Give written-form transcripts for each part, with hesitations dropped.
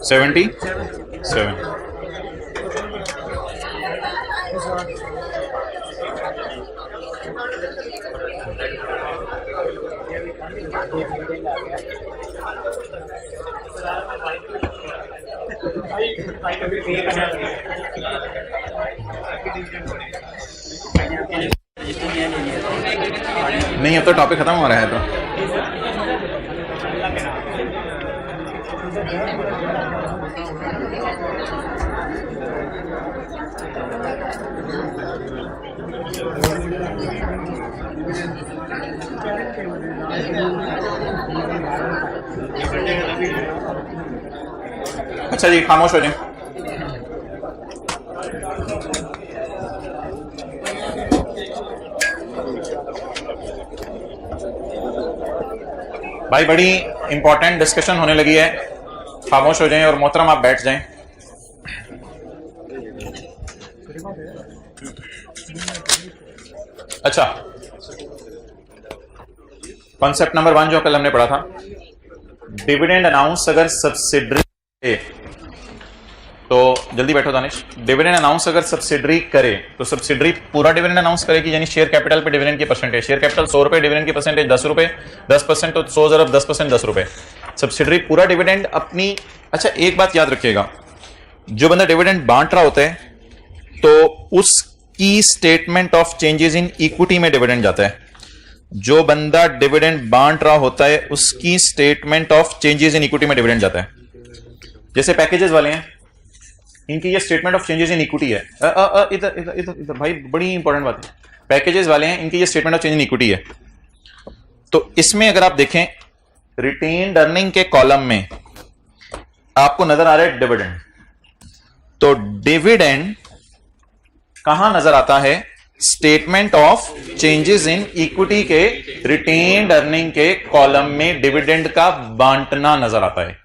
77। नहीं, अब तो टॉपिक खत्म हो रहा है तो अच्छा जी, खामोश हो जाए। भाई बड़ी इंपॉर्टेंट डिस्कशन होने लगी है, खामोश हो जाएं और मोहतरम आप बैठ जाएं। अच्छा, कॉन्सेप्ट नंबर 1 जो कल हमने पढ़ा था, डिविडेंड अनाउंस अगर सब्सिडरी, तो जल्दी बैठो दानिश। डिविडेंड अनाउंस अगर सब्सिडरी करे तो सब्सिडरी पूरा डिविडेंड अनाउंस करेगी, यानी शेयर कैपिटल पे डिविडेंड की परसेंटेज। शेयर कैपिटल 100 रुपए, डिविडेंड की परसेंटेज 10 रुपए, 10% तो 100 ज़रब 10% 10 रुपए। सब्सिडरी पूरा डिविडेंड अपनी। अच्छा, एक बात याद रखिएगा, जो बंदा डिविडेंड बांट रहा होता है तो उसकी statement of changes in equity में डिविडेंड जाता है। जो बंदा डिविडेंड बांट रहा होता है उसकी statement of changes in equity में डिविडेंड जाता है। जैसे पैकेजेस वाले हैं, इनकी ये statement of changes in equity है। इधर इधर इधर इधर भाई, बड़ी इंपॉर्टेंट बात है। पैकेजेस वाले हैं, इनकी ये statement of change in equity है। तो इसमें अगर आप देखें, रिटेन्ड अर्निंग के कॉलम में आपको नजर आ रहा है डिविडेंड। तो डिविडेंड कहां नजर आता है? Statement of changes in equity के रिटेन्ड अर्निंग के कॉलम में डिविडेंड का बांटना नजर आता है।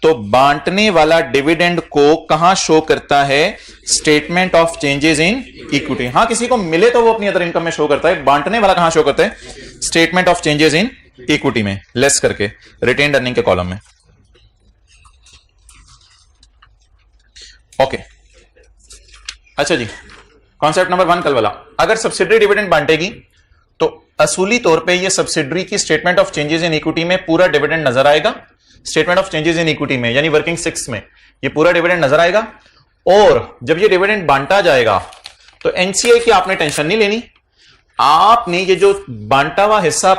तो बांटने वाला डिविडेंड को कहां शो करता है? Statement of changes in equity. हां, किसी को मिले तो वो अपनी अदर इनकम में शो करता है। बांटने वाला कहां शो करता है? Statement of changes in equity में, लेस करके रिटेन्ड अर्निंग के कॉलम में। ओके, अच्छा जी, कॉन्सेप्ट नंबर 1 कल वाला, अगर सब्सिडरी डिविडेंड बांटेगी तो असूली तौर पे ये सब्सिडरी की statement of changes in equity में पूरा डिविडेंड नजर आएगा। Statement of changes in equity में, यानी वर्किंग 6 में ये पूरा डिविडेंड नजर आएगा। और जब ये डिविडेंड बांटा जाएगा तो एनसीआई की आपने टेंशन नहीं लेनी। आपने ये जो बांटा हुआ हिस्सा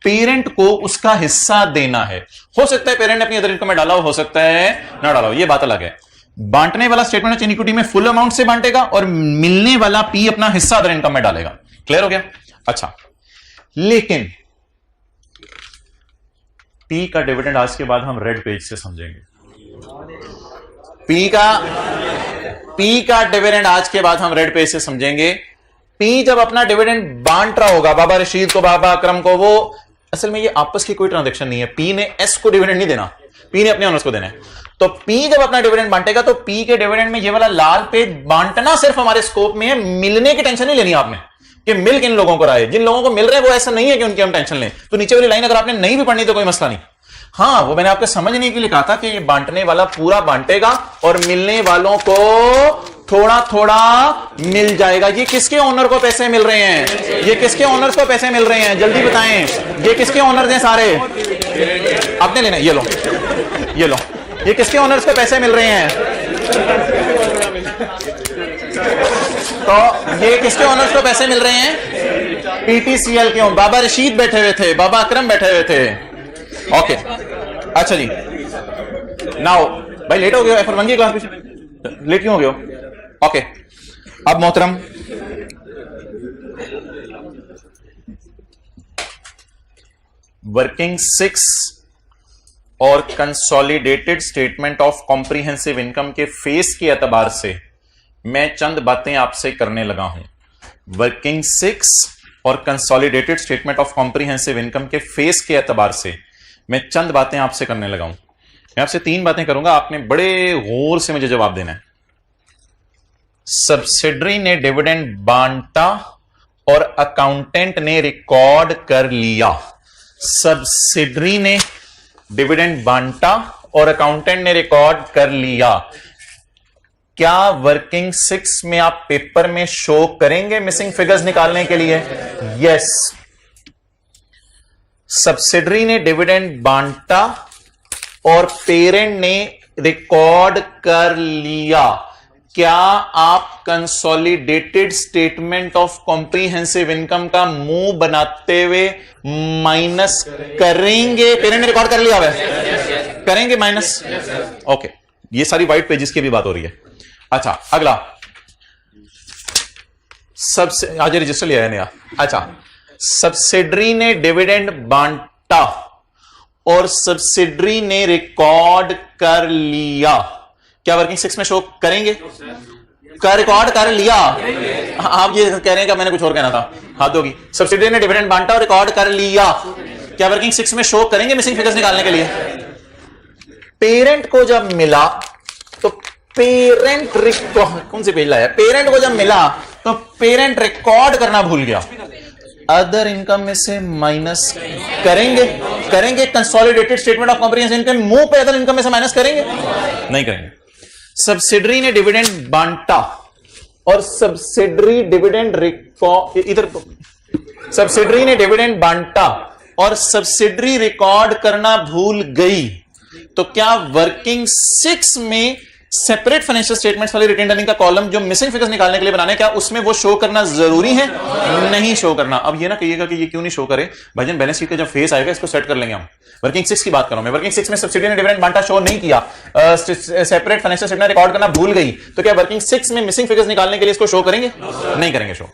पेरेंट को उसका हिस्सा देना है। हो सकता है पेरेंट अपनी अदर इनकम में डाला हो सकता है ना डाला हो, ये बात अलग है। बांटने वाला स्टेटमेंट ऑफ चेंज इक्विटी में फुल अमाउंट से बांटेगा और मिलने वाला पी अपना हिस्सा अदर इनकम में डालेगा। क्लियर हो गया? अच्छा, लेकिन पी का डिविडेंड आज के बाद हम रेड पेज से समझेंगे। पी का डिविडेंड आज के बाद हम रेड पेज से समझेंगे। पी जब अपना डिविडेंड बांट रहा होगा, बाबा रशीद को, बाबा अकरम को, वो असल में ये आपस की कोई ट्रांजैक्शन नहीं है। पी ने एस को डिविडेंड नहीं देना, पी ने अपने ओनर्स को देना है। तो पी जब अपना डिविडेंड बांटेगा तो पी के डिविडेंड में ये वाला लाल पेज बांटना सिर्फ हमारे स्कोप में है। मिलने की टेंशन नहीं लेनी आपने कि मिल किन लोगों को रहा है। जिन लोगों को मिल रहे हैं वो ऐसा नहीं है कि उनकी हम टेंशन लें। तो नीचे वाली लाइन अगर आपने नहीं भी पढ़नी तो कोई मसला नहीं। हाँ, वो मैंने आपको समझने के लिए कहा था कि ये बांटने वाला पूरा बांटेगा और मिलने वालों को थोड़ा थोड़ा मिल जाएगा। ये किसके ओनर को पैसे मिल रहे हैं? ये किसके ओनर्स को पैसे मिल रहे हैं? जल्दी बताएं, ये किसके ओनर्स हैं? सारे आपने लेना। ये लो, ये लो, ये किसके ओनर्स को पैसे मिल रहे हैं? तो ये किसके ओनर्स को पैसे मिल रहे हैं? पीटीसीएल के। बाबा रशीद बैठे हुए थे, बाबा अकरम बैठे हुए थे। ओके, अच्छा जी, नाउ भाई लेट हो गया F1 की क्लास में, लेट क्यों हो गया? ओके, अब मोहतरम वर्किंग 6 और consolidated statement of comprehensive income के फेस के एतबार से मैं चंद बातें आपसे करने लगा हूं। वर्किंग 6 और consolidated statement of comprehensive income के फेस के एतबार से मैं चंद बातें आपसे करने लगा हूं। मैं आपसे 3 बातें करूंगा, आपने बड़े गौर से मुझे जवाब देना है। सब्सिडरी ने डिविडेंड बांटा और अकाउंटेंट ने रिकॉर्ड कर लिया। सब्सिडरी ने डिविडेंड बांटा और अकाउंटेंट ने रिकॉर्ड कर लिया, क्या वर्किंग 6 में आप पेपर में शो करेंगे मिसिंग फिगर्स निकालने के लिए? यस। सब्सिडरी ने डिविडेंड बांटा और पेरेंट ने रिकॉर्ड कर लिया, क्या आप consolidated statement of comprehensive income का मुंह बनाते हुए माइनस करेंगे? पेरेंट ने रिकॉर्ड कर लिया है, करेंगे माइनस? ओके, ये सारी व्हाइट पेजेस की भी बात हो रही है। अच्छा, अगला सबसे आज रजिस्टर लिया है नया। अच्छा, सब्सिडरी ने डिविडेंड बांटा और सब्सिडरी ने रिकॉर्ड कर लिया, क्या वर्किंग 6 में शो करेंगे? का रिकॉर्ड कर लिया। आप ये कह रहे हैं कि मैंने कुछ और कहना था, हाथ होगी। सब्सिडरी ने डिविडेंड बांटा और रिकॉर्ड कर लिया, क्या वर्किंग 6 में शो करेंगे मिसिंग फिगर्स निकालने के लिए? पेरेंट को जब मिला तो पेरेंट रिकॉर्ड, कौन सी पेज लाया? पेरेंट को जब मिला तो पेरेंट रिकॉर्ड करना भूल गया, अदर इनकम में से माइनस करेंगे? करेंगे। Consolidated statement of comprehensive income मुंह पे अदर इनकम में से माइनस करेंगे? नहीं करेंगे। सब्सिडरी ने डिविडेंड बांटा और सब्सिडरी डिविडेंड रिकॉर्ड, इधर सब्सिडरी ने डिविडेंड बांटा और सब्सिडरी रिकॉर्ड करना भूल गई, तो क्या वर्किंग 6 में सेपरेट फाइनेंशियल स्टेटमेंट्स वाले रिटेन अर्निंग का कॉलम जो मिसिंग फिगर्स निकालने के लिए बनाने, क्या उसमें वो शो करना जरूरी है? नहीं शो करना। अब ये ना कहिएगा कि ये क्यों नहीं शो करे भाईजान, बैलेंस शीट का जब फेस आएगा इसको सेट कर लेंगे हम। वर्किंग 6 की बात कर रहा हूं मैं। वर्किंग 6 में सब्सिडी ने डिविडेंड बांटा शो नहीं किया, सेपरेट फाइनेंशियल स्टेटमेंट रिकॉर्ड करना भूल गई, तो क्या वर्किंग 6 में मिसिंग फिगर्स निकालने के लिए इसको शो करेंगे? नहीं करेंगे शो।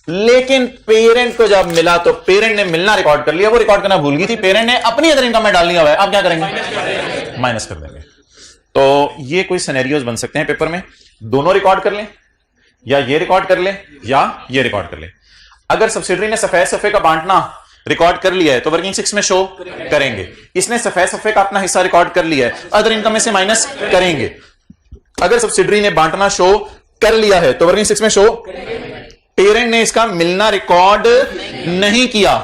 लेकिन पेरेंट को जब मिला तो पेरेंट ने मिलना रिकॉर्ड कर लिया, वो रिकॉर्ड करना भूल गई थी, पेरेंट ने अपनी अदर इनकम में डाल लिया हुआ है, आप क्या करेंगे? माइनस कर देंगे। तो ये कोई सिनेरियोज बन सकते हैं पेपर में, दोनों रिकॉर्ड कर लें या ये रिकॉर्ड कर ले या ये रिकॉर्ड कर ले। अगर सब्सिडरी ने सफेद सफे का बांटना रिकॉर्ड कर लिया है तो वर्किंग 6 में शो करेंगे। इसने सफेद सफे का अपना हिस्सा रिकॉर्ड कर लिया है, अदर इनकम में से माइनस करेंगे। अगर सब्सिडरी ने बांटना शो कर लिया है तो वर्किंग 6 में शो, पेरेंट ने इसका मिलना रिकॉर्ड नहीं किया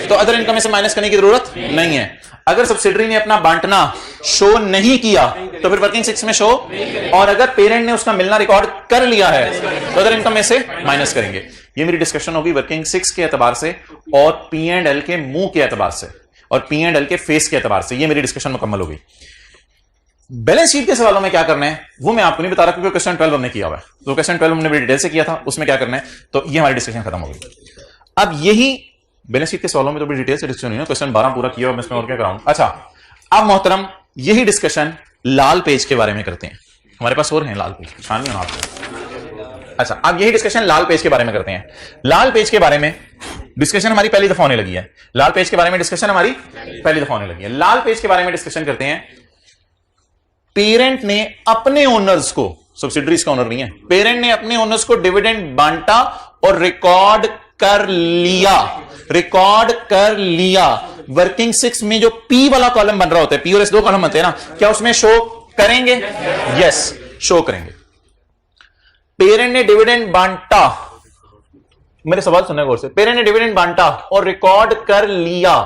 तो अदर इनकम में से माइनस करने की जरूरत नहीं है। अगर सब्सिडरी ने अपना बांटना शो नहीं किया तो फिर वर्किंग 6 में शो, और अगर पेरेंट ने उसका मिलना रिकॉर्ड कर लिया है तो अदर इनकम में से माइनस करेंगे। ये मेरी डिस्कशन होगी वर्किंग 6 के एतबार से और P&L के मुंह के एतबार से और P&L के फेस के एतबार से। ये मेरी डिस्कशन मुकम्मल होगी। बैलेंस शीट के सवालों में क्या करना है वो मैं आपको नहीं बता रहा क्योंकि क्वेश्चन 12 हमने किया हुआ है, तो क्वेश्चन 12 हमने बड़ी डिटेल से किया था, उसमें क्या करना है, तो ये हमारी डिस्कशन खत्म हो गई। अब यही बैलेंस शीट के सवालों में तो बड़ी डिटेल से डिस्कशन हुई है, क्वेश्चन 12 पूरा किया और इसमें और क्या कराऊं। अच्छा, अब मोहतरम यही डिस्कशन लाल पेज के बारे में करते हैं। हमारे पास और हैं लाल पेज, शान नहीं आपको। अच्छा, अब यही डिस्कशन लाल पेज के बारे में करते हैं। लाल पेज के बारे में डिस्कशन हमारी पहली दफा होने लगी है। लाल पेज के बारे में डिस्कशन हमारी पहली दफा होने लगी है। लाल पेज के बारे में डिस्कशन करते हैं। पेरेंट ने अपने ओनर्स को, सब्सिडरीज का ओनर नहीं है, पेरेंट ने अपने ओनर्स को डिविडेंड बांटा और रिकॉर्ड कर लिया, रिकॉर्ड कर लिया। वर्किंग 6 में जो P वाला कॉलम बन रहा होता है, P और S 2 कॉलम बनते हैं ना, क्या उसमें शो करेंगे? यस, शो करेंगे। पेरेंट ने डिविडेंड बांटा, मेरे सवाल सुनने गौर से, पेरेंट ने डिविडेंड बांटा और रिकॉर्ड कर लिया।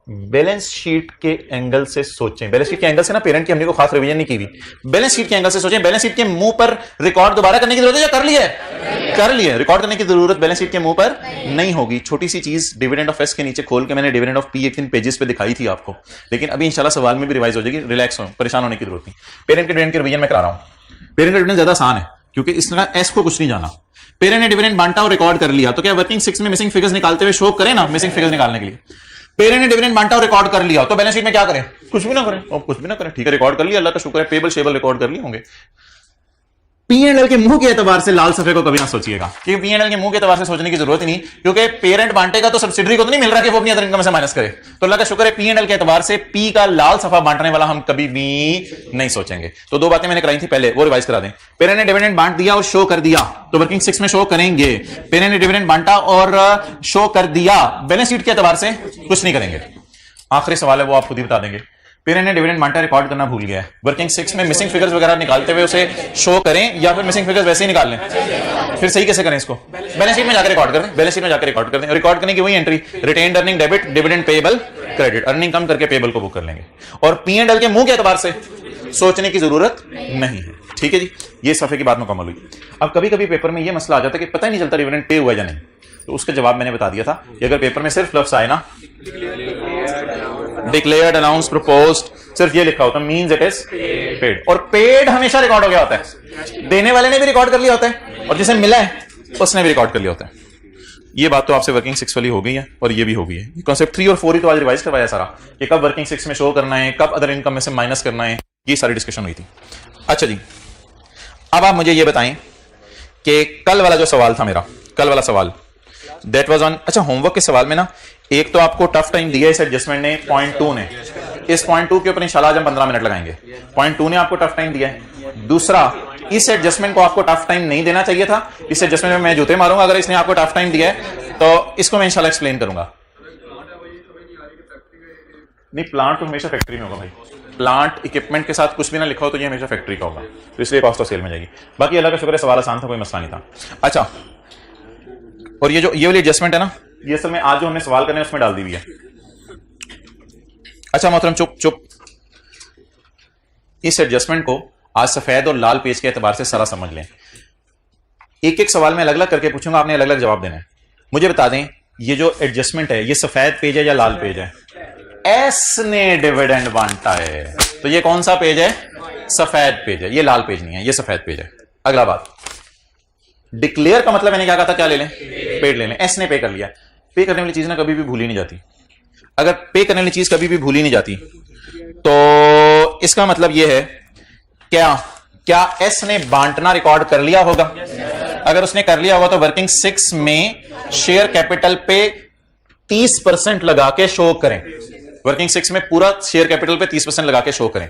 बैलेंस शीट के एंगल से सोचें, बैलेंस शीट के एंगल से ना, पेरेंट की हमने को खास रिवीजन नहीं की हुई, बैलेंस शीट के एंगल से सोचें। बैलेंस शीट के मुंह पर रिकॉर्ड दोबारा करने की जरूरत है या कर लिया है? कर लिया। रिकॉर्ड करने की जरूरत बैलेंस शीट के मुंह पर नहीं होगी। छोटी सी चीज डिविडेंड ऑफ एस के नीचे खोल के मैंने डिविडेंड ऑफ पी एक दिन पेजेस पे दिखाई थी आपको, लेकिन अभी इंशाल्लाह सवाल में भी रिवाइज हो जाएगी, रिलैक्स हो, परेशान होने की जरूरत नहीं। पेरेंट के डिविडेंड के रिवीजन में करा रहा हूं। पेरेंट का डिविडेंड ज्यादा आसान है क्योंकि इस तरह एस को कुछ नहीं जाना। पेरेंट ने डिविडेंड बांटा और रिकॉर्ड कर लिया, तो क्या वर्किंग 6 में मिसिंग फिगर्स निकालते हुए शो करें ना, मिसिंग फिगर्स निकालने के लिए। पेरेंट ने डिविडेंड बांटा और रिकॉर्ड कर लिया, तो बैलेंस शीट में क्या करें? कुछ भी ना करें, और कुछ भी ना करें, ठीक है, रिकॉर्ड कर लिया, अल्लाह का शुक्र है, पेबल शेबल रिकॉर्ड कर लिए होंगे। P&L के मुंह के एतबार से लाल सफे को कभी ना सोचिएगा, क्योंकि P&L के मुंह के एतबार से सोचने की जरूरत ही नहीं, क्योंकि पेरेंट बांटेगा तो सब्सिडरी को तो नहीं मिल रहा कि वो अपनी अदर इनकम से माइनस करे। तो अल्लाह का शुक्र है P&L के एतबार से P का लाल सफा बांटने वाला हम कभी भी नहीं सोचेंगे। तो दो बातें मैंने कराई थी पहले, वो रिवाइज करा दें। पेरेंट ने डिविडेंड बांट दिया और शो कर दिया, तो वर्किंग 6 में शो करेंगे। पेरेंट ने डिविडेंड बांटा और शो कर दिया, बैलेंस शीट के एतबार से कुछ नहीं करेंगे। आखिरी सवाल है वो आप खुद ही बता देंगे। पेरेंट ने डिविडेंड बांटा, रिकॉर्ड करना भूल गया है। वर्किंग 6 में मिसिंग फिगर्स वगैरह निकालते हुए उसे शो करें या फिर मिसिंग फिगर्स वैसे ही निकाल लें? फिर सही कैसे करें इसको? बैलेंस शीट में जाकर रिकॉर्ड कर दें, बैलेंस शीट में जाकर रिकॉर्ड कर दें। रिकॉर्ड करने की वही entry, retained earning debit, dividend payable credit, earning कम करके पेएबल को बुक कर लेंगे। और P&L के मुंह के एतबार से सोचने की जरूरत नहीं है। ठीक है जी, ये सफे की बात मुकम्मल हुई। अब कभी कभी पेपर में ये मसला आ जाता है कि पता ही नहीं चलता डिविडेंड पे हुआ या नहीं, तो उसका जवाब मैंने बता दिया था कि अगर पेपर में सिर्फ लफ्ज आए ना, डिक्लेयर्ड, अनाउंस, प्रपोज्ड, सिर्फ ये लिखा होता है मींस इट इज पेड, और पेड हमेशा रिकॉर्ड हो गया होता है। देने वाले ने भी रिकॉर्ड कर लिया होता है और जिसे मिला है उसने भी रिकॉर्ड कर लिया होता है। ये बात तो आपसे वर्किंग 6 वाली हो गई है और ये भी हो गई है। कॉन्सेप्ट 3 और 4 ही तो आज रिवाइज करवाया सारा कि कब वर्किंग 6 में शो करना है, कब अदर इनकम में से माइनस करना है, ये सारी डिस्कशन हुई थी। अच्छा जी, अब आप मुझे ये बताएं कि कल वाला जो सवाल था मेरा, कल वाला सवाल दैट वाज ऑन, अच्छा होमवर्क के सवाल में ना एक तो आपको टफ टाइम दिया इस एडजस्टमेंट ने, पॉइंट 2 ने, इस पॉइंट 2 के ऊपर इंशाल्लाह आज हम 15 मिनट लगाएंगे। पॉइंट 2 ने आपको टफ टाइम दिया है। दूसरा, इस एडजस्टमेंट को आपको टफ टाइम नहीं देना चाहिए था। इस एडजस्टमेंट में मैं जूते मारूंगा अगर इसने आपको टफ टाइम दिया है, तो इसको मैं इंशाल्लाह एक्सप्लेन करूंगा। नहीं, प्लांट तो हमेशा फैक्ट्री में होगा भाई, प्लांट इक्विपमेंट के साथ कुछ भी ना लिखा हो तो ये हमेशा फैक्ट्री का होगा, तो इसलिए कॉस्ट ऑफ सेल में जाएगी। बाकी अल्लाह का शुक्र है सवाल आसान था, कोई मसला नहीं था। अच्छा, और ये वाली एडजस्टमेंट है ना, ये असल में आज जो हमने सवाल करने उसमें डाल दी हुई है। अच्छा मोहतरम, चुप, इस एडजस्टमेंट को आज सफेद और लाल पेज के एतबार से सारा समझ लें। एक एक सवाल में अलग अलग करके पूछूंगा, आपने अलग अलग जवाब देना है। मुझे बता दें ये जो एडजस्टमेंट है ये सफेद पेज है या लाल पेज है? एस ने डिविडेंड बांटा है, तो ये कौन सा पेज है? सफेद पेज है, ये लाल पेज नहीं है, ये सफेद पेज है। अगला बात, डिक्लेयर का मतलब मैंने क्या कहा था, क्या ले लें? पेड ले लें। एस ने पे कर लिया। पे करने वाली चीज ना कभी भी भूली नहीं जाती। अगर पे करने वाली चीज कभी भी भूली नहीं जाती तो इसका मतलब यह है क्या एस ने बांटना रिकॉर्ड कर लिया होगा? अगर उसने कर लिया होगा तो वर्किंग 6 में शेयर कैपिटल पे 30% लगा के शो करें। वर्किंग 6 में पूरा शेयर कैपिटल पे 30% लगा के शो करें।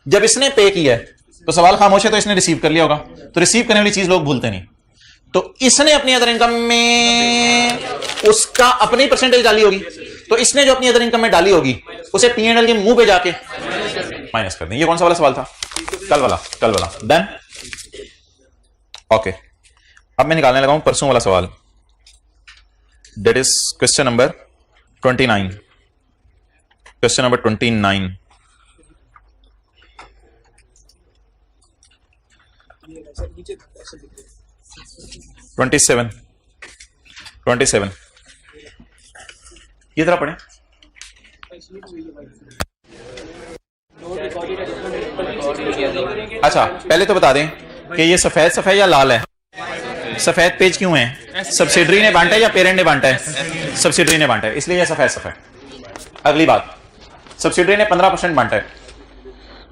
जब इसने पे किया है तो सवाल खामोश है, तो इसने रिसीव कर लिया होगा। तो रिसीव करने वाली चीज लोग भूलते नहीं, तो इसने अपनी अदर इनकम में उसका अपनी परसेंटेज डाली होगी, तो इसने जो अपनी अदर इनकम में डाली होगी उसे P&L के मुंह पे जाके माइनस कर दें। ये कौन सा वाला सवाल था? कल वाला। देन ओके, अब मैं निकालने लगा हूं परसों वाला सवाल, that is question number 29। Question number 29। ये तरह पढ़े। अच्छा, पहले तो बता दें कि ये सफेद या लाल है। सफेद पेज क्यों है? सब्सिडरी ने बांटा है या पेरेंट ने बांटा है? सब्सिडरी ने बांटा है, इसलिए ये सफेद। अगली बात, सब्सिडरी ने 15% बांटा है,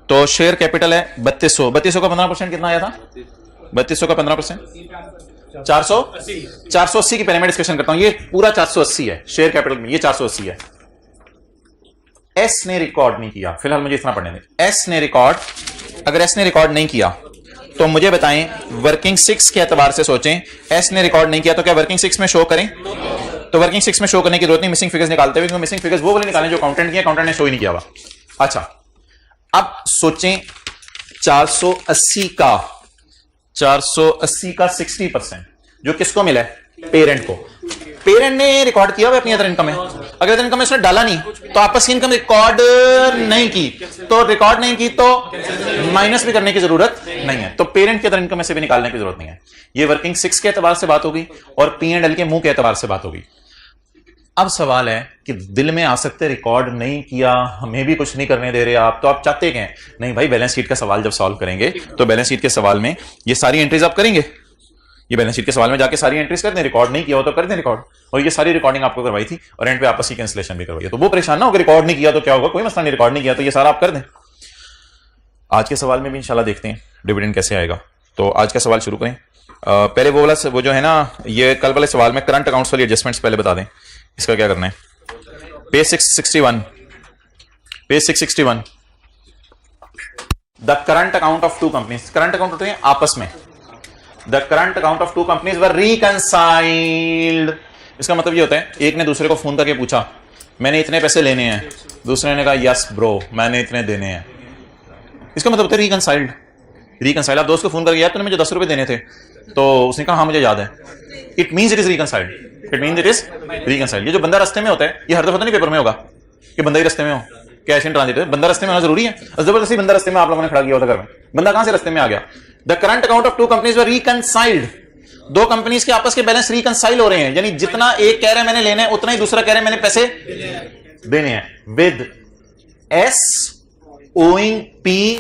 तो शेयर कैपिटल है 3200 का 15% कितना आया था? 3200 का 15% 480 की पहले मैं डिस्कशन करता हूं। ये पूरा 480 है शेयर कैपिटल में, ये 480 है। एस ने रिकॉर्ड नहीं किया, फिलहाल मुझे इतना पढ़ने दें। अगर एस ने रिकॉर्ड नहीं किया तो मुझे बताएं वर्किंग 6 के एतबार से सोचें, एस ने रिकॉर्ड नहीं किया तो क्या वर्किंग 6 में शो करें? तो वर्किंग 6 में शो करने की जरूरत नहीं, मिसिंग फिगर्स निकालते हुए, क्योंकि मिसिंग फिगर्स वो वाले निकालें जो अकाउंटेंट की, अकाउंटेंट ने शो ही नहीं किया हुआ। अच्छा, अब सोचें 480 का 60% जो किसको मिला है? पेरेंट को। पेरेंट ने रिकॉर्ड किया हुआ अपनी अदर इनकम में, अगर अदर इनकम में उसने डाला नहीं तो आपस की इनकम रिकॉर्ड नहीं की, तो माइनस भी करने की जरूरत नहीं है, तो पेरेंट के अदर इनकम में से भी निकालने की जरूरत नहीं है। ये वर्किंग 6 के एतबार से बात होगी और P&L के मुंह के एतबार से बात होगी। अब सवाल है कि दिल में आ सकते रिकॉर्ड नहीं किया, हमें भी कुछ नहीं करने दे रहे आप, तो आप चाहते क्या? नहीं भाई, बैलेंस शीट का सवाल जब सॉल्व करेंगे तो बैलेंस शीट के सवाल में ये सारी एंट्रीज आप करेंगे, ये बैलेंस शीट के सवाल में जाके सारी एंट्रीज कर दें। रिकॉर्ड नहीं किया हो तो कर दें रिकॉर्ड, और ये सारी रिकॉर्डिंग आपको करवाई थी और एंड पे आपस की कैंसिलेशन भी करवाई, तो वो परेशान ना हो, रिकॉर्ड नहीं किया तो क्या होगा, कोई मसला नहीं, रिकॉर्ड नहीं किया तो ये सारा आप कर दें। आज के सवाल में भी इंशाल्लाह देखते हैं डिविडेंड कैसे आएगा। तो आज का सवाल शुरू करें। पहले वो जो है ना, ये कल वाले सवाल में करंट अकाउंट्स वाली एडजस्टमेंट्स पहले बता दें, इसका क्या करना है। Page 661 the current account of two companies, current account होते हैं आपस में। The current account of two companies were reconciled, इसका मतलब ये होता है एक ने दूसरे को फोन करके पूछा मैंने इतने पैसे लेने हैं, दूसरे ने कहा यस ब्रो मैंने इतने देने हैं। इसका मतलब होता है रिकनसाइल्ड। रिकनसाइल्ड, आप दोस्त को फोन करके यार तूने मुझे 10 रुपए देने थे, तो उसने कहा हाँ मुझे याद है। It means it is reconciled, it means it is reconciled. ये जो बंदा रास्ते में होता है, ये हर दफा तो नहीं पेपर में होगा कि बंदा ही रास्ते में हो, कैश इन ट्रांजिट है, बंदा रास्ते में होना जरूरी है। जबरदस्ती बंदा रास्ते में आप लोगों ने खड़ा किया होता घर में, बंदा कहां से रास्ते में आ गया? The current account of two companies were reconciled. दो कंपनीज के आपस के बैलेंस रिकनसाइल हो रहे हैं, यानी जितना एक कह रहा है मैंने लेने हैं उतना ही दूसरा कह रहा है मैंने पैसे देने हैं। With S owing P,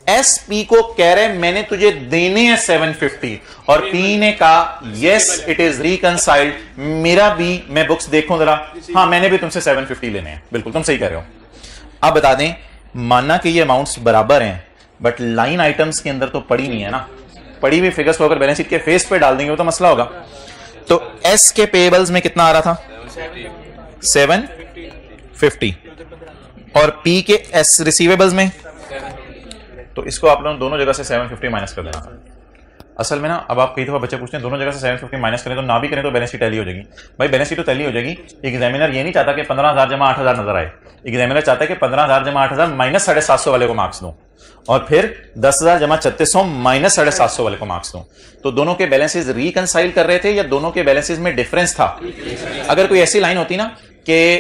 S P को कह रहे मैंने तुझे देने हैं 750 और पी ने कहा यस इट इज रिकनसाइल्ड, मेरा भी, मैं बुक्स देखूं जरा, हाँ मैंने भी तुमसे 750 लेने हैं। बिल्कुल तुम सही कह रहे हो। अब बता दें, मानना कि ये अमाउंट्स बराबर हैं, बट लाइन आइटम्स के अंदर तो पड़ी नहीं है ना, पड़ी हुई फिगर्स को अगर बैलेंस शीट के फेस पे डाल देंगे वो तो मसला होगा। तो एस के पेबल्स में कितना आ रहा था? 750 और पी के एस रिसीवेबल्स में, तो इसको आप लोग दोनों जगह से 750 माइनस कर देना। असल में ना अब आप कई दफा बच्चे पूछते हैं दोनों जगह से 750 माइनस करें तो ना भी करें तो बैलेंस शीट टैली हो जाएगी। भाई बैलेंस शीट तो टैली हो जाएगी, एग्जामिनर ये नहीं चाहता कि 15,000 जमा 8,000 नजर आए, एग्जामिनर चाहता है कि 15,000 जमा 8,000 माइनस 750 वाले को मार्क्स दूं और फिर 10,000 जमा 3600 माइनस 750 वाले को मार्क्स दूं। तो दोनों के बैलेंसेस रिकनसाइल कर रहे थे या दोनों के बैलेंसेस में डिफरेंस था? अगर कोई ऐसी लाइन होती ना कि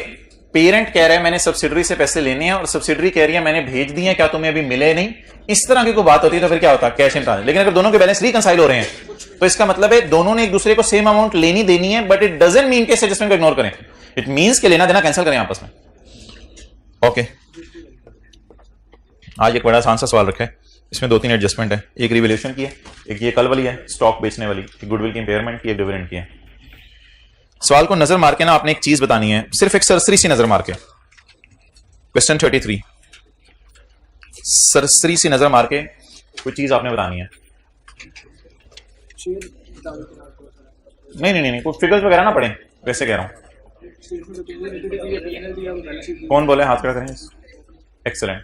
पेरेंट कह रहा है मैंने सब्सिडरी से पैसे लेने हैं और सब्सिडरी कह रही है मैंने भेज दिए, क्या तुम्हें अभी मिले नहीं, इस तरह की कोई बात होती है तो फिर क्या होता? Cash in transit. लेकिन अगर दोनों के बैलेंस रिकनसाइल हो रहे हैं तो इसका मतलब है दोनों ने एक दूसरे को सेम अमाउंट लेनी देनी है, बट इट डजंट मीन के एडजस्टमेंट को इग्नोर करें, इट मींस के लेना देना कैंसिल करें आपस में। ओके, आज एक बड़ा आसान सा सवाल रखा है, इसमें 2-3 एडजस्टमेंट है। एक रिवैल्यूएशन की है, एक ये कल वाली है स्टॉक बेचने वाली, एक गुडविल की इंपेयरमेंट की, एक डिविडेंड की है। सवाल को नजर मार के ना आपने एक चीज बतानी है, सिर्फ एक सरसरी सी नजर मार के। क्वेश्चन 33, सरसरी सी नजर मार के कोई चीज आपने बतानी है। नहीं, कोई फिगर्स वगैरह ना पढ़े, वैसे कह रहा हूं। कौन बोले? हाथ खड़ा करें। एक्सेलेंट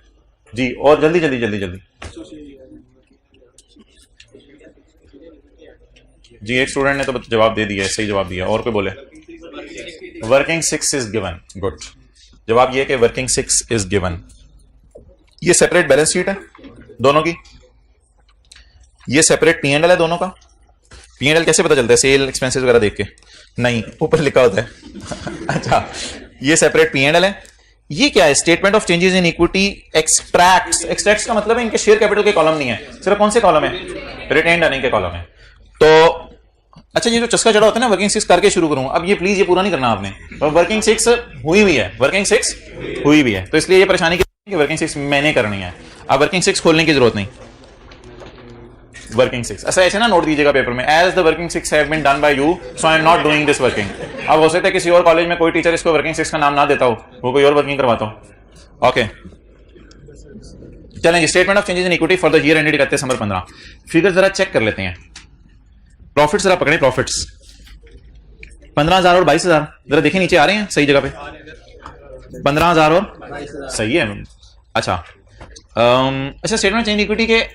जी, और जल्दी जल्दी जल्दी जल्दी जी। एक स्टूडेंट ने तो जवाब दे दिया, सही जवाब दिया। और कोई बोले? Working 6 is given. गुड, जवाब ये कि वर्किंग 6 इज गिवन। ये सेपरेट बैलेंस शीट है दोनों की, ये सेपरेट पी एंड एल है दोनों का। पी एंड एल कैसे पता चलता है? सेल एक्सपेंसेस वगैरह देख के नहीं, ऊपर लिखा होता है। अच्छा, ये सेपरेट पी एंड एल है। ये क्या है? Statement of changes in equity extracts. Extracts का मतलब है इनके शेयर कैपिटल के कॉलम नहीं है, सिर्फ कौन से कॉलम है? रिटेन्ड अर्निंग के कॉलम है। तो अच्छा, ये जो चस्का चढ़ा होता है ना, वर्किंग 6 करके शुरू करूं। अब ये प्लीज ये पूरा नहीं करना आपने, तो वर्किंग 6 हुई हुई है, वर्किंग 6 हुई हुई है, तो इसलिए ये परेशानी कि वर्किंग 6 मैंने करनी है। अब वर्किंग 6 खोलने की जरूरत नहीं। वर्किंग 6 ऐसा ऐसे ना नोट दीजिएगा पेपर में, as the working 6 have been done by you so I am not doing this working. अब हो सकता है किसी और कॉलेज में कोई टीचर इसको वर्किंग 6 का नाम ना देता हो, वो कोई और वर्किंग करवाता हो। ओके, चलेंगे। Statement of changes in equity for the year ended 31 December 15। Figure जरा चेक कर लेते हैं। प्रॉफिट जरा पकड़े, प्रॉफिट्स 15,000 और 22,000 जरा देखें, नीचे आ रहे हैं सही जगह पे। 15,000 और सही है। अच्छा स्टेटमेंट चेंज इक्विटी के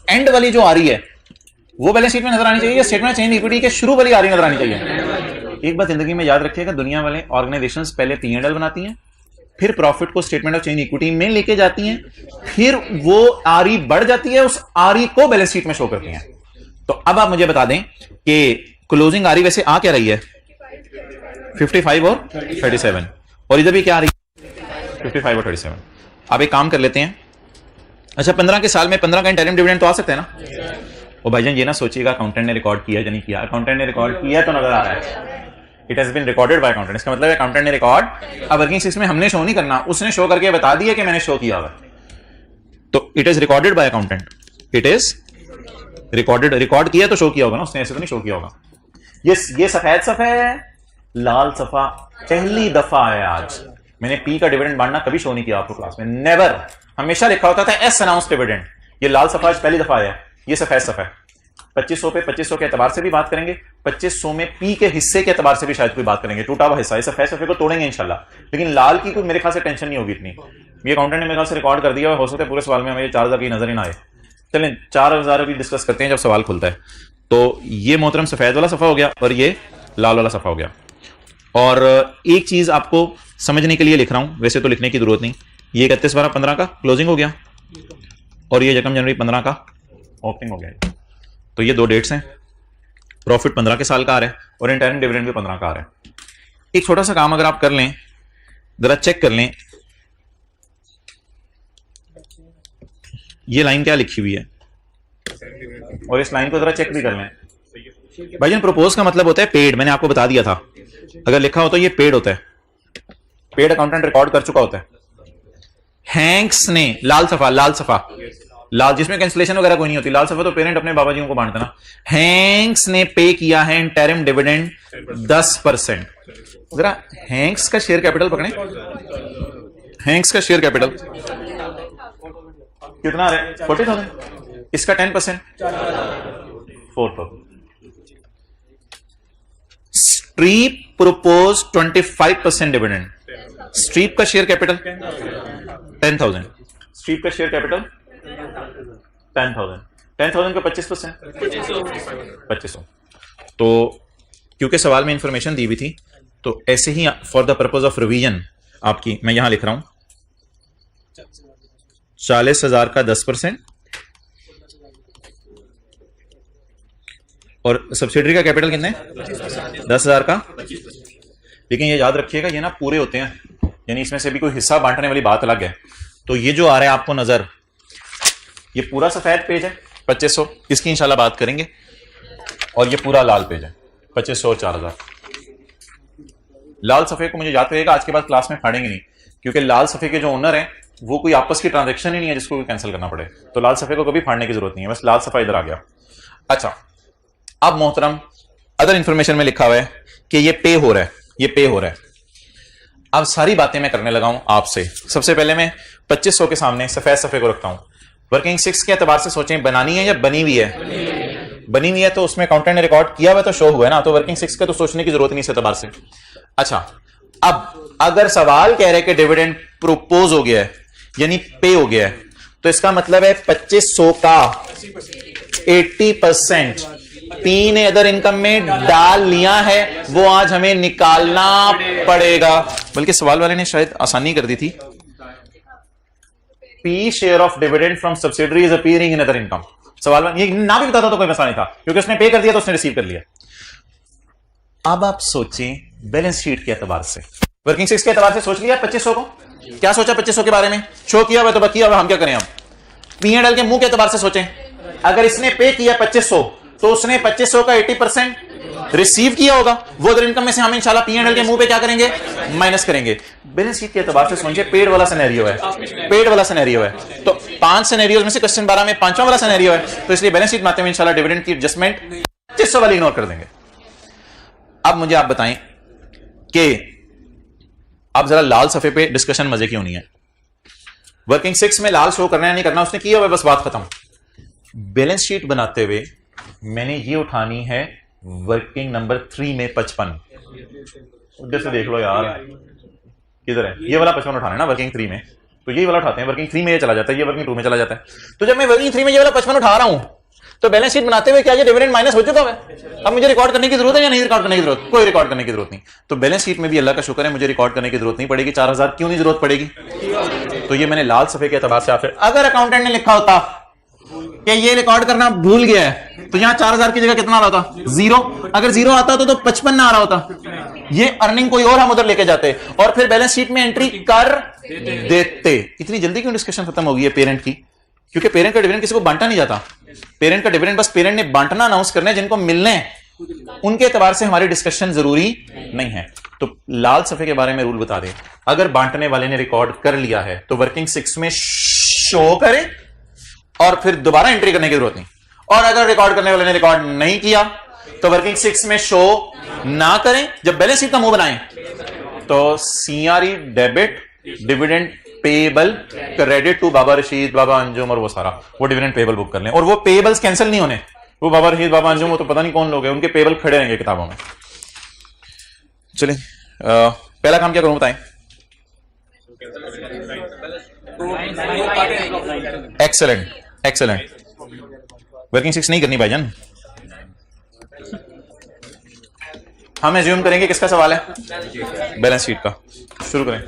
एंड वाली जो आ रही है वो बैलेंस शीट में नजर आनी चाहिए या स्टेटमेंट चेंज इक्विटी के शुरू वाली आ रही नजर आनी चाहिए? एक बात जिंदगी में याद रखिएगा, दुनिया वाले ऑर्गेनाइजेशंस पहले पी एंड एल बनाती हैं, फिर प्रॉफिट को स्टेटमेंट ऑफ चेंज इक्विटी में लेके जाती हैं, फिर वो आरई बढ़ जाती है, उस आरई को बैलेंस शीट में शो करती हैं। तो अब आप मुझे बता दें कि क्लोजिंग आरई वैसे आ क्या रही है? 55 और 37, और इधर भी क्या आ रही है? 55 और 37। अब एक काम कर लेते हैं। अच्छा, 15 के साल में 15 का इंटरिम डिविडेंड तो आ सकता है ना? ओ भाईजान ये ना सोचिएगा अकाउंटेंट ने रिकॉर्ड किया या नहीं किया। अकाउंटेंट ने रिकॉर्ड किया तो नजर आ रहा है, it has been recorded by accountant. इसका मतलब अकाउंटेंट ने रिकॉर्ड, अब वर्किंग 6 में हमने शो नहीं करना, उसने शो करके बता दिया कि मैंने शो किया हुआ, तो it is recorded by accountant. It is recorded, record किया तो शो किया होगा ना उसने, ऐसे तो नहीं शो किया होगा। ये सफेद सफा है, लाल सफा पहली दफा है आज। मैंने पी का डिविडेंड बांटना कभी शो नहीं किया आपको क्लास में, नेवर। हमेशा लिखा होता था एस अनाउंस डिविडेंड। ये लाल सफा आज पहली दफा आया, ये सफेद सफा है। 2500 पे 2500 के एतबार से भी बात करेंगे, 2500 में पी के हिस्से के एतबार से भी शायद कोई बात करेंगे, टूटा हुआ हिस्सा। सफेद सफे को तोड़ेंगे इंशाल्लाह, लेकिन लाल की कोई मेरे ख्याल से टेंशन नहीं होगी इतनी। ये अकाउंटेंट ने मेरे ख्याल से रिकॉर्ड कर दिया, हो सकता है पूरे सवाल में हमें 4000 की नजर ही ना आए। चलें 4000 अभी डिस्कस करते हैं जब सवाल खुलता है। तो ये मोहतरम सफेद वाला सफा हो गया और ये लाल वाला सफा हो गया। और एक चीज आपको समझने के लिए लिख रहा हूं, वैसे तो लिखने की जरूरत नहीं। ये 31/12/15 का क्लोजिंग हो गया और ये 1 जनवरी 15 का ओपनिंग हो गया। तो ये 2 डेट्स हैं। प्रॉफिट 15 के साल का आ रहा है और इंटरनल डिविडेंड भी 15 का आ रहा है। एक छोटा सा काम अगर आप कर लें, जरा चेक कर लें, ये लाइन क्या लिखी हुई है और इस लाइन को जरा चेक भी कर लें। भाईजान प्रपोज का मतलब होता है पेड, मैंने आपको बता दिया था। अगर लिखा हो तो ये पेड होता है, पेड अकाउंटेंट रिकॉर्ड कर चुका होता है। हैंक्स ने लाल सफा लाल जिसमें कैंसिलेशन वगैरह कोई नहीं होती, लाल सफा तो पेरेंट अपने बाबा जी को बांटता ना। हैंक्स ने पे किया है इंटरिम डिविडेंड 10%। जरा हैंक्स का शेयर कैपिटल पकड़े, हैंक्स का शेयर कैपिटल कितना है? 40,000। इसका 10% 4,000। Streep propose 25% dividend. स्ट्रीप का शेयर कैपिटल 10,000। स्ट्रीप का शेयर कैपिटल 10,000। 10,000 का 25% 2500। तो क्योंकि सवाल में इंफॉर्मेशन दी हुई थी तो ऐसे ही for the purpose of revision आपकी मैं यहां लिख रहा हूं 40,000 का 10% और सब्सिडरी का कैपिटल कितने 10,000 का। लेकिन ये याद रखिएगा ये ना पूरे होते हैं, यानी इसमें से भी कोई हिस्सा बांटने वाली बात अलग है। तो ये जो आ रहा है आपको नजर, ये पूरा सफेद पेज है 2500, इसकी इंशाल्लाह बात करेंगे। और ये पूरा लाल पेज है 2500 और 4,000। लाल सफेद को मुझे याद रहेगा आज के बाद क्लास में फाड़ेंगे नहीं, क्योंकि लाल सफेद के जो ओनर है वो कोई आपस की ट्रांजेक्शन ही नहीं है जिसको कैंसिल करना पड़े। तो लाल सफेद को कभी फाड़ने की जरूरत नहीं है, बस लाल सफा इधर आ गया। अच्छा, अब मोहतरम अदर इंफॉर्मेशन में लिखा हुआ है कि ये पे हो रहा है, ये पे हो रहा है। अब सारी बातें मैं करने लगा हूं आपसे। सबसे पहले मैं 2500 के सामने सफेद सफे को रखता हूं। वर्किंग 6 के एतबार से सोचें, बनानी है या बनी हुई है? बनी हुई है तो उसमें अकाउंटेंट ने रिकॉर्ड किया हुआ तो शो हुआ है ना, तो वर्किंग 6 का तो सोचने की जरूरत नहीं इस एतबार से। अच्छा, अब अगर सवाल कह रहे हैं कि डिविडेंड प्रोपोज हो गया है यानी पे हो गया है, तो इसका मतलब है 2500 का 80% पी ने अदर इनकम में डाल लिया है, वो आज हमें निकालना पड़ेगा। बल्कि सवाल वाले ने शायद आसानी कर दी थी, P share of dividend from subsidiary is appearing in other income. सवाल वाले ये ना भी बताता तो कोई मसला नहीं था, क्योंकि उसने पे कर दिया तो उसने रिसीव कर लिया। अब आप सोचें बैलेंस शीट के एतबार से, वर्किंग 6 के एतबार से सोच लिया 2500 को। क्या सोचा 2500 के बारे में? शो किया हुआ तो बकिया हुआ, हम क्या करें? अब P&L के मुंह के एतबार से सोचें, अगर इसने पे किया 2500 तो उसने 2500 का 80% रिसीव किया होगा, वो अदर इनकम में से हम इंशाल्लाह P&L के मुंह पे क्या करेंगे? माइनस करेंगे। बैलेंस शीट के एतबार से समझिए पेड वाला सिनेरियो है, पेड वाला सिनेरियो है। तो 5 सिनेरियोज में से क्वेश्चन 12 में 5वां वाला सिनेरियो है, तो इसलिए बैलेंस शीट बनाते हुए इंशाल्लाह डिविडेंड की एडजस्टमेंट 2500 वाली इग्नोर कर देंगे। अब मुझे आप बताएं कि अब जरा लाल सफे पे डिस्कशन मजे की होनी है। वर्किंग 6 में लाल शो करना है नहीं करना उसने किया हुआ, बस बात खत्म। बैलेंस शीट बनाते हुए मैंने ये उठानी है वर्किंग नंबर 3 में 55। उधर से देख लो यार किधर है, ये वाला 55 उठाना है ना वर्किंग 3 में, तो ये वाला उठाते हैं। वर्किंग 3 में ये चला जाता है, ये वर्किंग 2 में चला जाता है। तो जब मैं वर्किंग 3 में ये वाला 55 उठा रहा हूं तो बैलेंस शीट बनाते हुए क्या ये डिविडेंड माइनस हो चुका है? अब मुझे रिकॉर्ड करने की जरूरत है या नहीं रिकॉर्ड करने की जरूरत? कोई रिकॉर्ड करने की जरूरत नहीं। तो बैलेंस शीट में भी अल्लाह का शुक्र है मुझे रिकॉर्ड करने की जरूरत नहीं पड़ेगी। 4,000 क्यों नहीं जरूरत पड़ेगी? तो ये मैंने लाल सफे के एतबार से आपसे, अगर अकाउंटेंट ने लिखा होता कि ये रिकॉर्ड करना भूल गया है तो यहां 4,000 की जगह कितना आ रहा होता? 0। अगर 0 आता तो 55 ना आ रहा होता, ये अर्निंग कोई और हम उधर लेके जाते और फिर बैलेंस शीट में एंट्री कर देते। इतनी जल्दी क्यों डिस्कशन खत्म हो गई है पेरेंट की? क्योंकि पेरेंट का डिविडेंड किसी को बांटा नहीं जाता। पेरेंट का डिविडेंड बस पेरेंट ने बांटना अनाउंस करना है, जिनको मिलने उनके एतबार से हमारी डिस्कशन जरूरी नहीं है। तो लाल सफे के बारे में रूल बता दें, अगर बांटने वाले ने रिकॉर्ड कर लिया है तो वर्किंग 6 में शो करें और फिर दोबारा एंट्री करने की जरूरत नहीं। और अगर रिकॉर्ड करने वाले ने रिकॉर्ड नहीं किया तो वर्किंग 6 में शो ना करें। जब बैलेंस शीट का मुंह बनाएं तो CRE debit dividend payable credit to Baba Rashid, Baba Anjum और वो सारा वो डिविडेंड पेबल बुक कर लें। और वो पेबल्स कैंसिल नहीं होने, वो बाबा रशीद बाबा अंजुम वो तो पता नहीं कौन लोग हैं, उनके पेबल खड़े रहेंगे किताबों में। चलिए पहला काम क्या करूं बताएं? Excellent excellent. वर्किंग 6 नहीं करनी भाईजान, हम एज्यूम करेंगे किसका सवाल है, बैलेंस शीट का। शुरू करें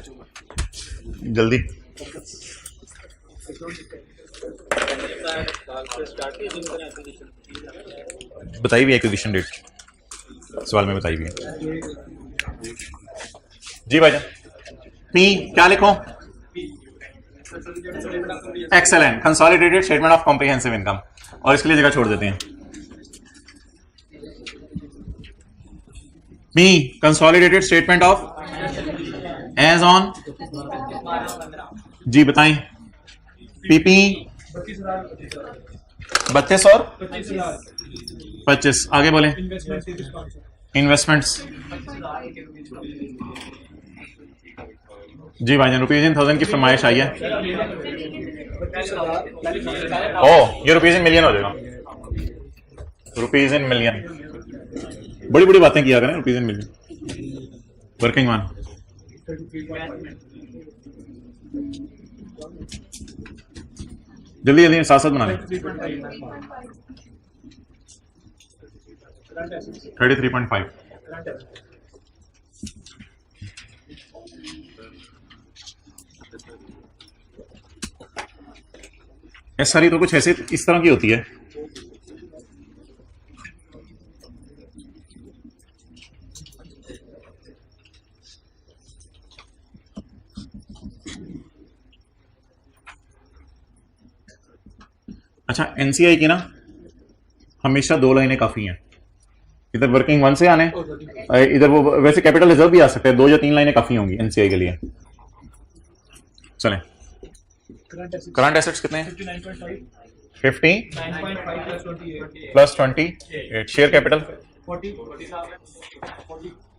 जल्दी। बताई हुई एक्विजिशन डेट सवाल में बताई हुई है जी भाईजान। पी क्या लिखो, excellent, consolidated statement of comprehensive income, और इसके लिए जगह छोड़ देते हैं। B consolidated statement of as on, जी बताएं। पीपी 32 और 25, आगे बोले। इन्वेस्टमेंट्स जी भाईजान, रुपीज इन थाउजेंड की फरमाइश आई है। ओ ये रुपीज इन मिलियन हो जाएगा, रुपीज इन मिलियन, बड़ी बड़ी बातें किया करें, rupees in million. Working one, जल्दी जल्दी साथ साथ बना लें। 33.5, सारी तो कुछ ऐसे इस तरह की होती है। अच्छा एनसीआई की ना हमेशा 2 लाइनें काफी हैं, इधर वर्किंग वन से आने, इधर वो वैसे कैपिटल रिजर्व भी आ सकते हैं, 2 या 3 लाइनें काफी होंगी एनसीआई के लिए। चलें करंट एसेट्स कितने हैं, 50 प्लस 28, शेयर कैपिटल।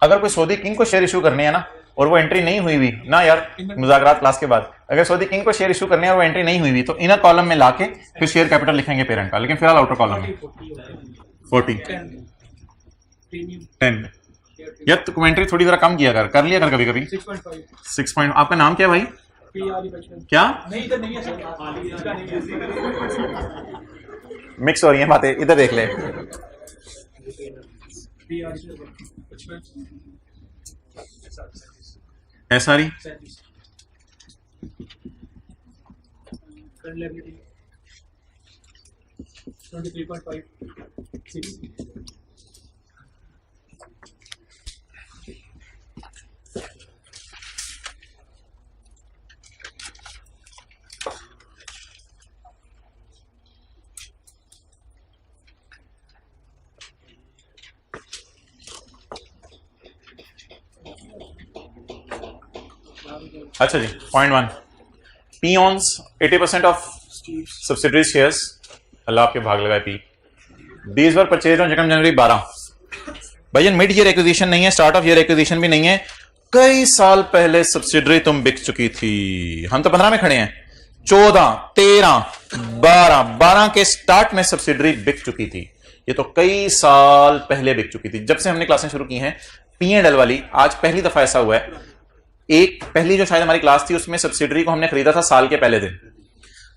अगर कोई सऊदी किंग को शेयर इशू करने हैं ना और वो एंट्री नहीं हुई ना यार, मुज़ाकरात क्लास के बाद, अगर सऊदी किंग को शेयर इशू करने हैं और वो एंट्री नहीं हुई तो इनर कॉलम में लाके फिर शेयर कैपिटल लिखेंगे पेरेंट का, लेकिन फिलहाल आउटर कॉलम में 40 10। या तो कमेंट्री थोड़ी जरा कम किया कर लिया कर कभी कभी। 6 पॉइंट। आपका नाम क्या है भाई, क्या मिक्स हो रही है बातें, इधर देख ले। सारी अच्छा जी। Point 1, P owns 80% of subsidiary shares, अल्लाह आपके भाग लगाए P, these were purchase on January 12। भाई मिड ईयर एक्विजिशन नहीं है, स्टार्ट ऑफ ईयर एक्विजिशन भी नहीं है, कई साल पहले सब्सिडरी तुम बिक चुकी थी। हम तो 15 में खड़े हैं, 14, 13, 12 के स्टार्ट में सब्सिडरी बिक चुकी थी। ये तो कई साल पहले बिक चुकी थी, जब से हमने क्लासें शुरू की हैं P&L वाली। आज पहली दफा ऐसा हुआ है, एक पहली जो शायद हमारी क्लास थी उसमें सब्सिडरी को हमने खरीदा था साल के पहले दिन,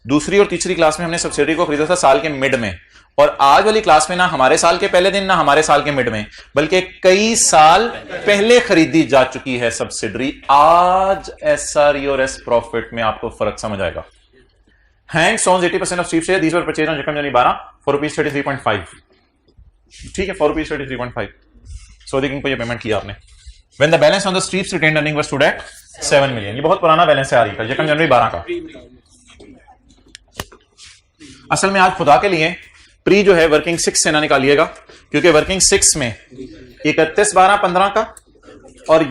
दूसरी और तीसरी क्लास में हमने सब्सिडरी को खरीदा था साल के मिड में, और आज वाली क्लास में ना हमारे साल के पहले दिन ना हमारे साल के मिड में, बल्कि कई साल पहले खरीदी जा चुकी है सब्सिडरी। आज एसआरई और एस प्रॉफिट में आपको फर्क समझ आएगा। Hanks owns 80% of Streep share, these were purchased on January 12 for rupees 33.5। ठीक है, फॉर रुपीज 33.5 सऊदी किंग को ये पेमेंट किया आपने। When the balance on the Streep's retained earning was stood at 7 million। ये बहुत पुराना बैलेंस है आरी का, यकम जनवरी 12 का। असल में आज खुदा के लिए प्री जो है वर्किंग 6 से ना निकालिएगा, क्योंकि वर्किंग 6 में 31/12/15 का और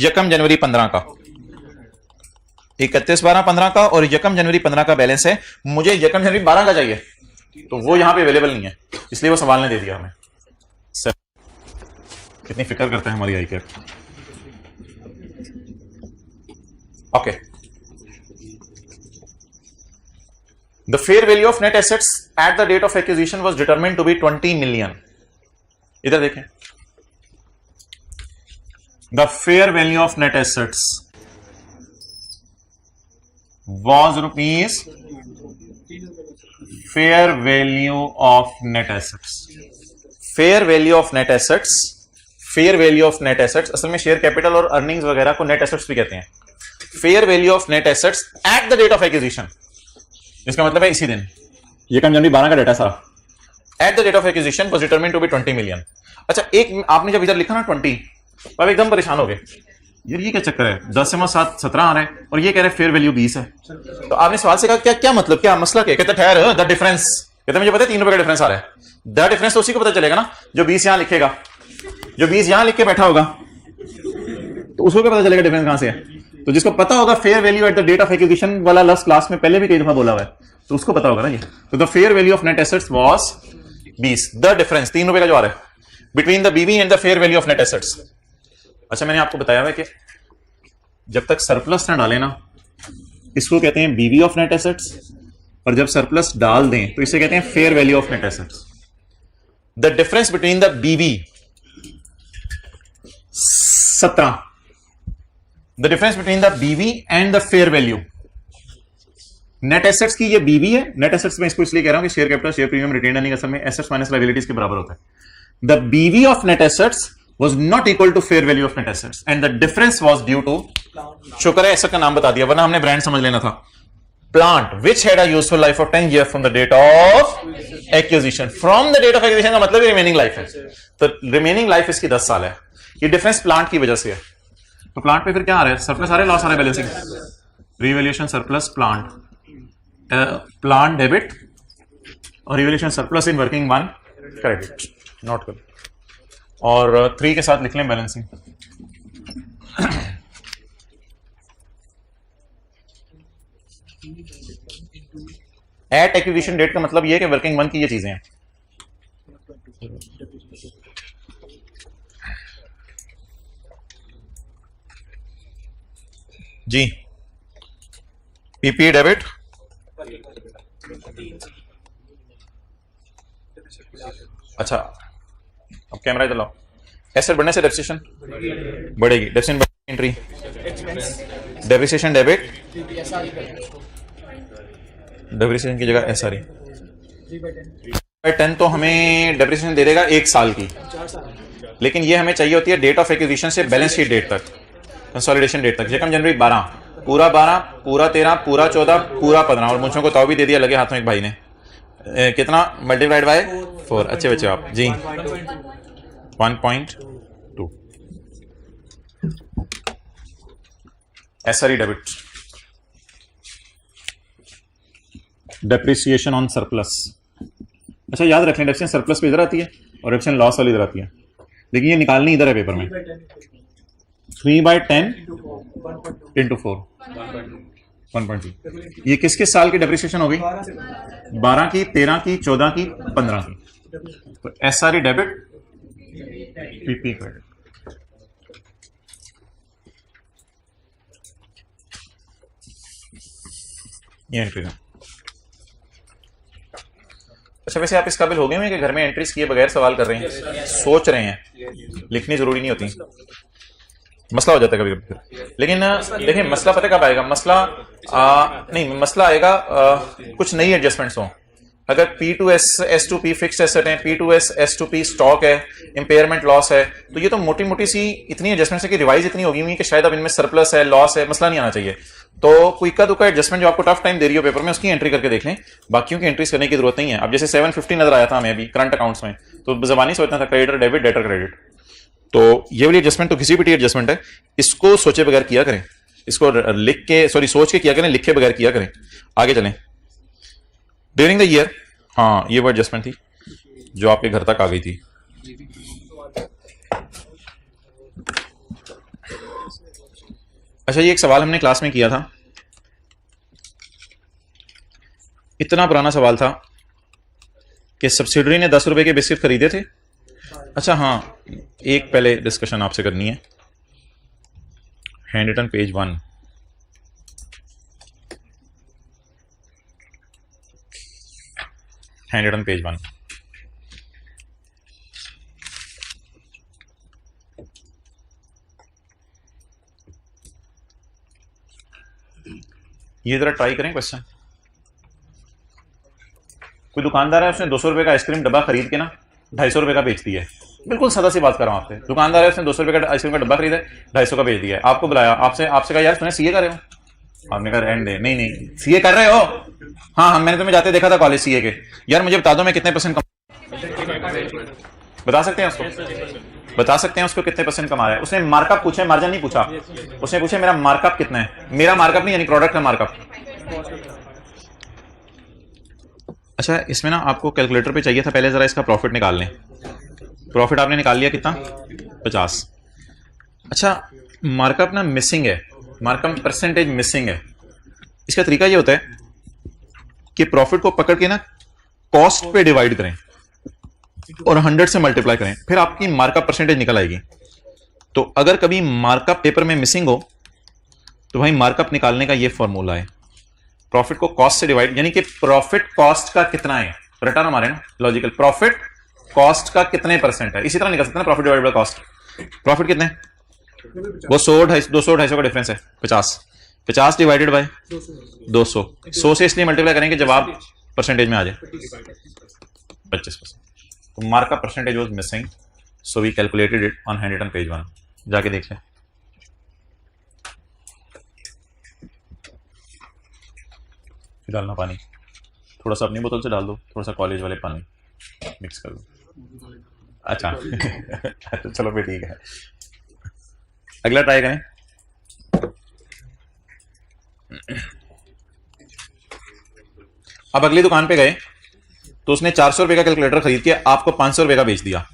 यकम जनवरी 15 का, 31/12/15 का और यकम जनवरी 15 का बैलेंस है। मुझे यकम जनवरी 12 का चाहिए, तो वो यहां पे अवेलेबल नहीं है, इसलिए वो सवाल ने दे दिया हमें। कितनी फिक्र करते हैं हमारी ICAP. Okay, the fair value of net assets at the date of acquisition was determined to be 20 million. इधर देखें, the fair value of net assets was rupees, fair value of net assets, fair value of net assets, fair value of net assets, असल में share capital और earnings वगैरह को net assets भी कहते हैं। Fair value of net assets at the date of acquisition, इसका मतलब है इसी दिन। ये कम जनवरी 12 का डेटा सारा। At the date of acquisition was determined to be 20 million. अच्छा, एक आपने जब इधर लिखा ना 20, तो आप एकदम परेशान हो गए, यार ये क्या चक्कर है, 10 से 7 17 आ रहा है और ये कह रहे हैं फेयर वैल्यू 20 है। तो आपने सवाल से कहा क्या क्या मतलब, क्या मसला क्या? कहते ठहर, द डिफरेंस, कहते मुझे पता है 3 रुपए का डिफरेंस आ रहा है। द डिफरेंस तो उसी को पता चलेगा ना जो 20 यहां लिखेगा, जो 20 यहां लिख के बैठा होगा तो उसको क्या पता चलेगा डिफरेंस कहां से है? तो जिसको पता होगा fair value at the date of acquisition वाला लास्ट क्लास में पहले भी कई दफा बोला हुआ है, तो उसको पता होगा ना ये। तो the fair value of net assets was 20, the difference 3 रुपए का जो आ रहा है बिटवीन द बीवी and the fair value of net assets. अच्छा, मैंने आपको बताया हुआ कि जब तक सरप्लस ना डालें ना, इसको कहते हैं बीवी ऑफ नेट एसेट्स, और जब सरप्लस डाल दें तो इसे कहते हैं fair value of net assets. The difference between the बीवी 17, द डिफरेंस बिटवीन द बीवी and the fair value net assets की, ये बीवी है। नेट एसेट्स में इसको इसलिए कह रहा हूं कि share capital, share premium, retain earning असल में एसेट्स माइनस लायबिलिटीज के बराबर होता है। द बीवी of net assets was not equal to fair value of net assets and the difference was due to, शुक्र है एसेट का नाम बता दिया वरना हमने ब्रांड समझ लेना था। Plant which had a useful life of 10 years from the date of acquisition, from the date of acquisition का मतलब रिमेनिंग लाइफ है, तो रिमेनिंग लाइफ इसकी 10 साल है। ये डिफरेंस प्लांट की वजह से है। तो प्लांट पे फिर क्या आ रहा है? सरप्लस आ रहा है, लॉस आ रहा है, balancing, revaluation surplus plant, plant debit और revaluation surplus in working one credit, note करो। और 3 के साथ लिख लें बैलेंसिंग। एट एक्विजिशन डेट का मतलब ये है कि वर्किंग वन की ये चीजें हैं। जी, पीपी डेबिट, अच्छा अब कैमरा इधर लाओ। एसेट बढ़ने से डेप्रिसिएशन बढ़ेगी, depreciation entry, depreciation debit, depreciation की जगह एसआरई 10 तो हमें डेप्रिसिएशन दे देगा 1 साल की, लेकिन ये हमें चाहिए होती है डेट ऑफ एक्विजिशन से बैलेंस शीट डेट तक, कंसोलिडेशन डेट तक। जैसे जनवरी 12, पूरा 12, पूरा 13, पूरा 14, पूरा 15, और मुझको ताव भी दे दिया लगे हाथ में एक भाई ने। कितना मल्टीप्लाइड बाय 4। अच्छे बच्चे आप जी। 1.2 SRE debit, depreciation on surplus. अच्छा याद रख लें, डेप्रिसिएशन सरप्लस पे इधर आती है और डेप्रिसिएशन लॉस वाली इधर आती है, लेकिन ये निकालनी इधर है पेपर में। 3/10 इंटू 4 1.2। ये किस किस साल की डेप्रिसिएशन हो गई? 12 की, 13 की, 14 की, 15 की। तो एसआरई डेबिट, पीपी क्रेडिट। ये एंट्री है। अच्छा वैसे आप इस काबिल हो गए हैं कि घर में एंट्रीज किए बगैर सवाल कर रहे हैं, सोच रहे हैं, लिखनी जरूरी नहीं होती, मसला हो जाता है कभी कभी। लेकिन देखिए मसला पता कब आएगा? मसला नहीं, मसला आएगा कुछ नई एडजस्टमेंट्स हों। अगर P2S S2P फिक्स्ड एसेट है, P2S S2P स्टॉक है, इंपेयरमेंट लॉस है, तो ये तो मोटी मोटी सी इतनी एडजस्टमेंट है कि रिवाइज इतनी होगी हुई कि शायद अब इनमें सरप्लस है, लॉस है, मसला नहीं आना चाहिए। तो कोई इक्का दुक्का एडजस्टमेंट जो आपको टफ टाइम दे रही हो पेपर में, उसकी एंट्री करके देख लें, बाकियों की एंट्रीज करने की जरूरत नहीं है। अब जैसे 750 नजर आया था हमें अभी करंट अकाउंट्स में, तो जबानी सोचना था क्रेडिटर डेबिट, डेटर क्रेडिट। तो ये वाली एडजस्टमेंट तो किसी भी एडजस्टमेंट है, इसको सोचे बगैर किया करें, इसको लिख के सोच के किया करें, लिखे बगैर किया करें। आगे चलें। ड्यूरिंग द ईयर, हाँ ये वो एडजस्टमेंट थी जो आपके घर तक आ गई थी। अच्छा ये एक सवाल हमने क्लास में किया था, इतना पुराना सवाल था कि सब्सिडरी ने 10 रुपए के बिस्किट खरीदे थे। अच्छा हाँ, एक पहले डिस्कशन आपसे करनी है। Hand written page 1, hand written page 1। ये जरा ट्राई करें क्वेश्चन। कोई दुकानदार है, उसने 200 रुपए का आइसक्रीम डब्बा खरीद के ना 250 रुपए का बेच दिया है। बिल्कुल सादा सी बात कर रहा हूं आपसे। दुकानदार है, उसने 200 रुपए का आइसक्रीम का डब्बा खरीदा है, 250 का बेच दिया है, आपको बुलाया, आपसे कहा यार तुमने सीए कर रहे हो? आपने कहा रहने दे। नहीं सीए कर रहे हो? हाँ मैंने तुम्हें जाते देखा था कॉलेज सीए के। यार मुझे बता दो मैं कितने परसेंट बता सकते हैं उसको? बता सकते हैं उसको कितने परसेंट कमा रहा है? उसने मार्कअप पूछा, मार्जिन नहीं पूछा। उसने पूछा मेरा मार्कअप कितना है। मेरा मार्कअप नहीं, यानी प्रोडक्ट का मार्कअप। अच्छा इसमें ना आपको कैलकुलेटर पे चाहिए था, पहले जरा इसका प्रॉफिट निकाल लें। प्रॉफिट आपने निकाल लिया कितना? 50। अच्छा मार्कअप ना मिसिंग है, मार्कअप परसेंटेज मिसिंग है। इसका तरीका ये होता है कि प्रॉफिट को पकड़ के ना कॉस्ट पे डिवाइड करें और 100 से मल्टीप्लाई करें, फिर आपकी मार्कअप परसेंटेज निकल आएगी। तो अगर कभी मार्कअप पेपर में मिसिंग हो तो भाई मार्कअप निकालने का ये फॉर्मूला है, प्रॉफिट को कॉस्ट से डिवाइड, यानी कि प्रॉफिट कॉस्ट का कितना है, रटा ना मारे ना लॉजिकल, प्रॉफिट कॉस्ट का कितने परसेंट है, इसी तरह निकल सकते हैं ना profit divide by cost. Profit कितने, वो 100 200 250 का डिफरेंस है, 50 डिवाइडेड बाय 200, 100 से इसलिए मल्टीप्लाई करेंगे जब आप परसेंटेज में आ जाए 25%। तो markup percentage was missing, so we calculated it on hand written page 1। जाके देख लें। डालना पानी, थोड़ा सा अपनी बोतल से डाल दो, थोड़ा सा कॉलेज वाले पानी मिक्स कर दो। अच्छा चलो फिर ठीक है, अगला ट्राई करें। अब अगली दुकान पे गए तो उसने 400 रुपए का कैलकुलेटर खरीद के आपको 500 रुपए का बेच दिया।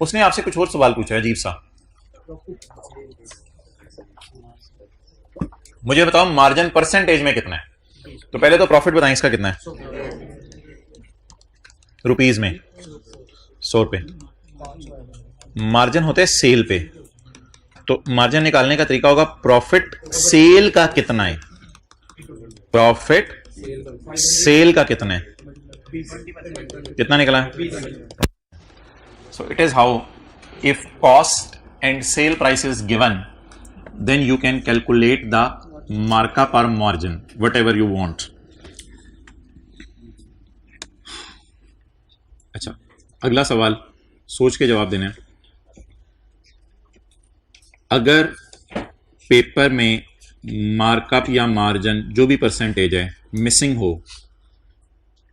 उसने आपसे कुछ और सवाल पूछा है अजीब सा, मुझे बताओ मार्जिन परसेंटेज में कितना है। तो पहले तो प्रॉफिट बताएं इसका कितना है रुपीज में, 100 रुपए। मार्जिन होते हैं सेल पे, तो मार्जिन निकालने का तरीका होगा प्रॉफिट सेल का कितना है, प्रॉफिट सेल का कितना है, कितना निकला है। So it is how if cost and sale price is given then you can calculate the markup or margin whatever you want। अच्छा अगला सवाल सोच के जवाब देना है। अगर पेपर में मार्कअप या मार्जिन जो भी परसेंटेज है मिसिंग हो,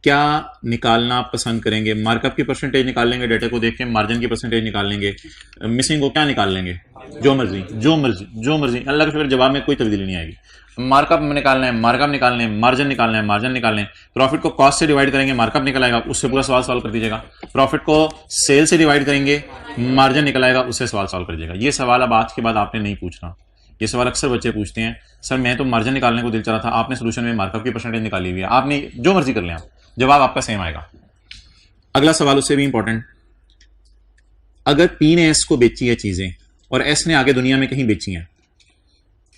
क्या निकालना आप पसंद करेंगे? मार्कअप की परसेंटेज निकाल लेंगे डेटा को देख के, मार्जिन की परसेंटेज निकाल लेंगे, मिसिंग को क्या निकाल लेंगे? जो मर्जी जो मर्जी जो मर्जी, अल्लाह के शुक्र जवाब में कोई तब्दीली नहीं आएगी। मार्कअप निकालना है, मार्कअप निकालना है, मार्जिन निकालना है, मार्जिन निकालना है। प्रॉफिट को कॉस्ट से डिवाइड करेंगे, मार्कअप निकल आएगा, उससे पूरा सवाल सॉल्व कर दीजिएगा। प्रॉफिट को सेल से डिवाइड करेंगे, मार्जिन निकल आएगा, उससे सवाल सॉल्व कर दीजिएगा। ये सवाल अब आज के बाद आपने नहीं पूछना। ये सवाल अक्सर बच्चे पूछते हैं, सर मैं तो मार्जिन निकालने को दिल चला था, आपने सोल्यूशन में मार्कअप की परसेंटेज निकाली हुई है। आपने जो मर्जी कर लें, आप जवाब आपका सेम आएगा। अगला सवाल उससे भी इंपॉर्टेंट, अगर पी ने एस को बेची है चीजें और एस ने आगे दुनिया में कहीं बेची हैं,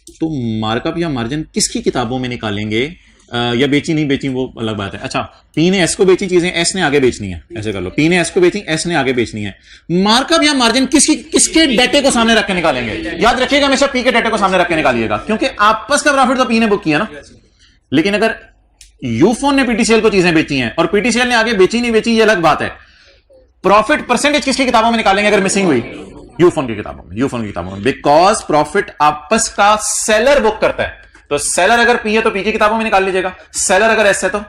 तो मार्कअप या मार्जिन किसकी किताबों में निकालेंगे? या बेची नहीं बेची वो अलग बात है। अच्छा पी ने एस को बेची चीजें, एस ने आगे बेचनी है, ऐसे कर लो, पी ने एस को बेची, एस ने आगे बेचनी है। मार्कअप या मार्जिन किसके डेटे को सामने रख के निकालेंगे? याद रखिएगा हमेशा पी के डेटे को सामने रख के निकालिएगा, क्योंकि आपस का प्रॉफिट तो पी ने बुक किया ना। लेकिन अगर यूफोन ने पीटीसीएल को चीजें बेची हैं और पीटीसीएल ने आगे बेची नहीं बेची, ये अलग बात है। प्रॉफिट परसेंटेज किसकी किताबों में निकालेंगे अगर मिसिंग हुई? यूफोन की किताबों में, यूफोन की किताबों में, बिकॉज प्रॉफिट आपस का सेलर बुक करता है। तो सेलर अगर पी है तो पी की किताबों में निकाल लीजिएगा, सेलर अगर एस है तो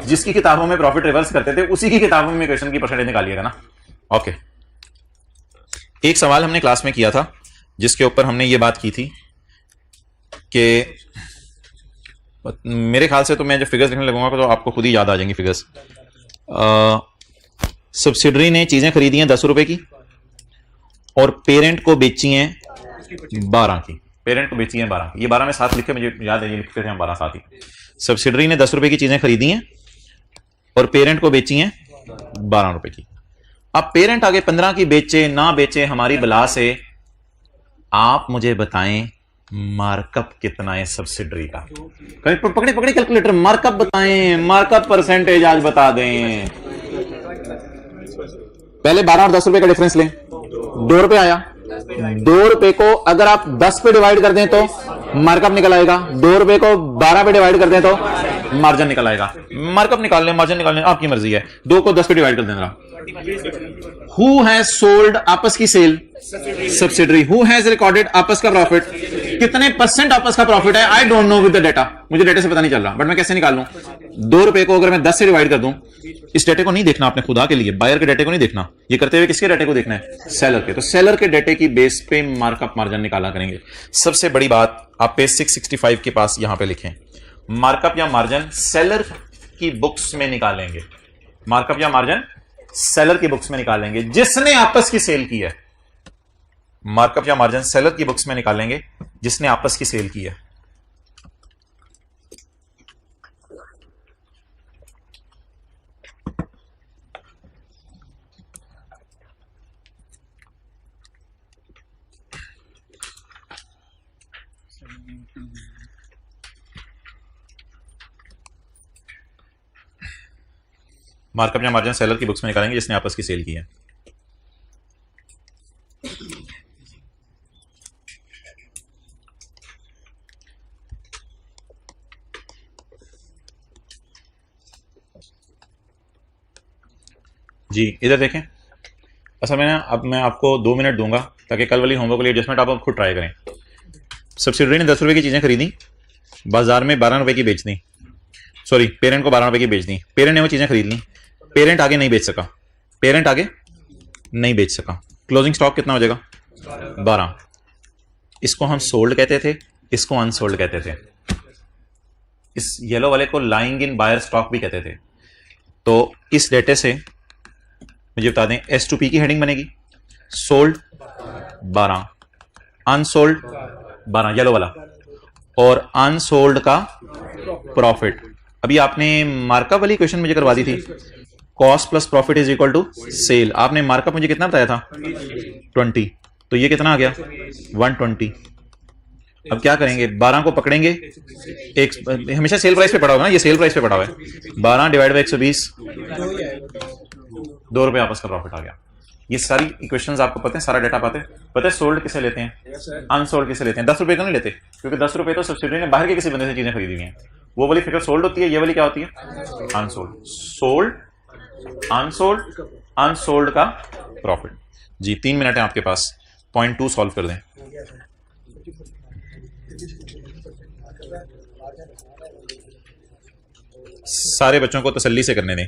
जिसकी किताबों में प्रॉफिट रिवर्स करते थे उसी की किताबों में क्वेश्चन की परसेंटेज निकालिएगा ना। ओके, एक सवाल हमने क्लास में किया था जिसके ऊपर हमने ये बात की थी कि मेरे ख्याल से तो मैं जब फिगर्स लिखने लगूंगा तो आपको खुद ही याद आ जाएंगी फिगर्स। सब्सिडरी ने चीजें खरीदी हैं 10 रुपए की और पेरेंट को बेची हैं 12 की। पेरेंट को बेची हैं 12 की, ये 12 में 7 लिखे, मुझे याद है ये लिखते थे हम 12 साथ ही। सब्सिडरी ने 10 रुपए की चीजें खरीदी हैं और पेरेंट को बेची हैं 12 रुपए की। अब पेरेंट आगे 15 की बेचे ना बेचे हमारी बला से, आप मुझे बताएं मार्कअप कितना है सब्सिडरी का? पकड़े पकड़े कैलकुलेटर, मार्कअप बताएं, मार्कअप परसेंटेज आज बता दें। पहले 12 और 10 रुपए का डिफरेंस लें, 2 रुपए आया। 2 रुपए को अगर आप 10 पे डिवाइड कर दें तो मार्कअप निकल आएगा, 2 रुपए को 12 पे डिवाइड कर दें तो मार्जिन निकल आएगा। मार्कअप निकाल लें, मार्जिन निकाल लें, आपकी मर्जी है। 2 को 10 पे डिवाइड कर देना, हु हैज सोल्ड, आपस की sale, subsidiary. Who has recorded, आपस का प्रॉफिट, कितने परसेंट आपस का प्रॉफिट है, I don't know with the data, मुझे डेटा से पता नहीं चल रहा, बट मैं कैसे निकाल लूं? 2 रुपए को अगर मैं 10 से डिवाइड कर दूं, इस डेटे को नहीं देखना आपने खुदा के लिए, बायर के डेटे को नहीं देखना, ये करते हुए किसके डेटे को देखना है? सेलर के। तो सेलर के डेटे की बेस पे मार्कअप मार्जिन निकाला करेंगे। सबसे बड़ी बात आप पेज 665 के पास यहां पे लिखें, मार्कअप या मार्जिन सेलर की बुक्स में निकालेंगे। मार्कअप या मार्जिन सेलर की बुक्स में निकालेंगे जिसने आपस की सेल की है। मार्कअप या मार्जिन सेलर की बुक्स में निकालेंगे जिसने आपस की सेल की है। मार्कअप या मार्जिन सेलर की बुक्स में निकालेंगे जिसने आपस की सेल की है। जी इधर देखें, असल में ना अब मैं आपको 2 मिनट दूंगा ताकि कल वाली होमवर्क के लिए एडजस्टमेंट आप खुद ट्राई करें। सब्सिडरी ने 10 रुपए की चीजें खरीदी, बाजार में 12 रुपए की बेच दी, सॉरी पेरेंट को 12 रुपए की बेच दी, पेरेंट ने वो चीजें खरीद ली, पेरेंट आगे नहीं बेच सका, पेरेंट आगे नहीं बेच सका, क्लोजिंग स्टॉक कितना हो जाएगा? 12। इसको हम सोल्ड कहते थे, इसको अनसोल्ड कहते थे, इस येलो वाले को लाइंग इन बायर स्टॉक भी कहते थे। तो इस डेटे से मुझे बता दें, S2P की हेडिंग बनेगी, सोल्ड 12, अनसोल्ड 12 येलो वाला, और अनसोल्ड का प्रॉफिट। अभी आपने मार्कअप वाली क्वेश्चन मुझे करवा दी थी, cost plus profit is equal to sale. आपने मार्कअप मुझे कितना बताया था? 20। तो ये कितना आ गया? 120। अब क्या करेंगे? 12 को पकड़ेंगे, एक हमेशा सेल प्राइस पे पड़ा होगा ना, ये सेल प्राइस पे पड़ा हुआ है, 12 डिवाइड बाई 120, 2 रुपए आपस का प्रॉफिट आ गया। ये सारी इक्वेशंस आपको पता है, सारा डेटा पता है सोल्ड किसे लेते हैं, अनसोल्ड किसे लेते हैं। 10 रुपए तो नहीं लेते, क्योंकि 10 रुपए तो सब्सिडी ने बाहर के किसी बंदे से चीजें खरीदी हुई हैं, वो वाली फिगर सोल्ड होती है, ये वाली क्या होती है? अनसोल्ड। सोल्ड, अनसोल्ड, अनसोल्ड का प्रॉफिट। जी 3 मिनट है आपके पास, पॉइंट 2 सॉल्व कर दें। सारे बच्चों को तसल्ली से करने दें।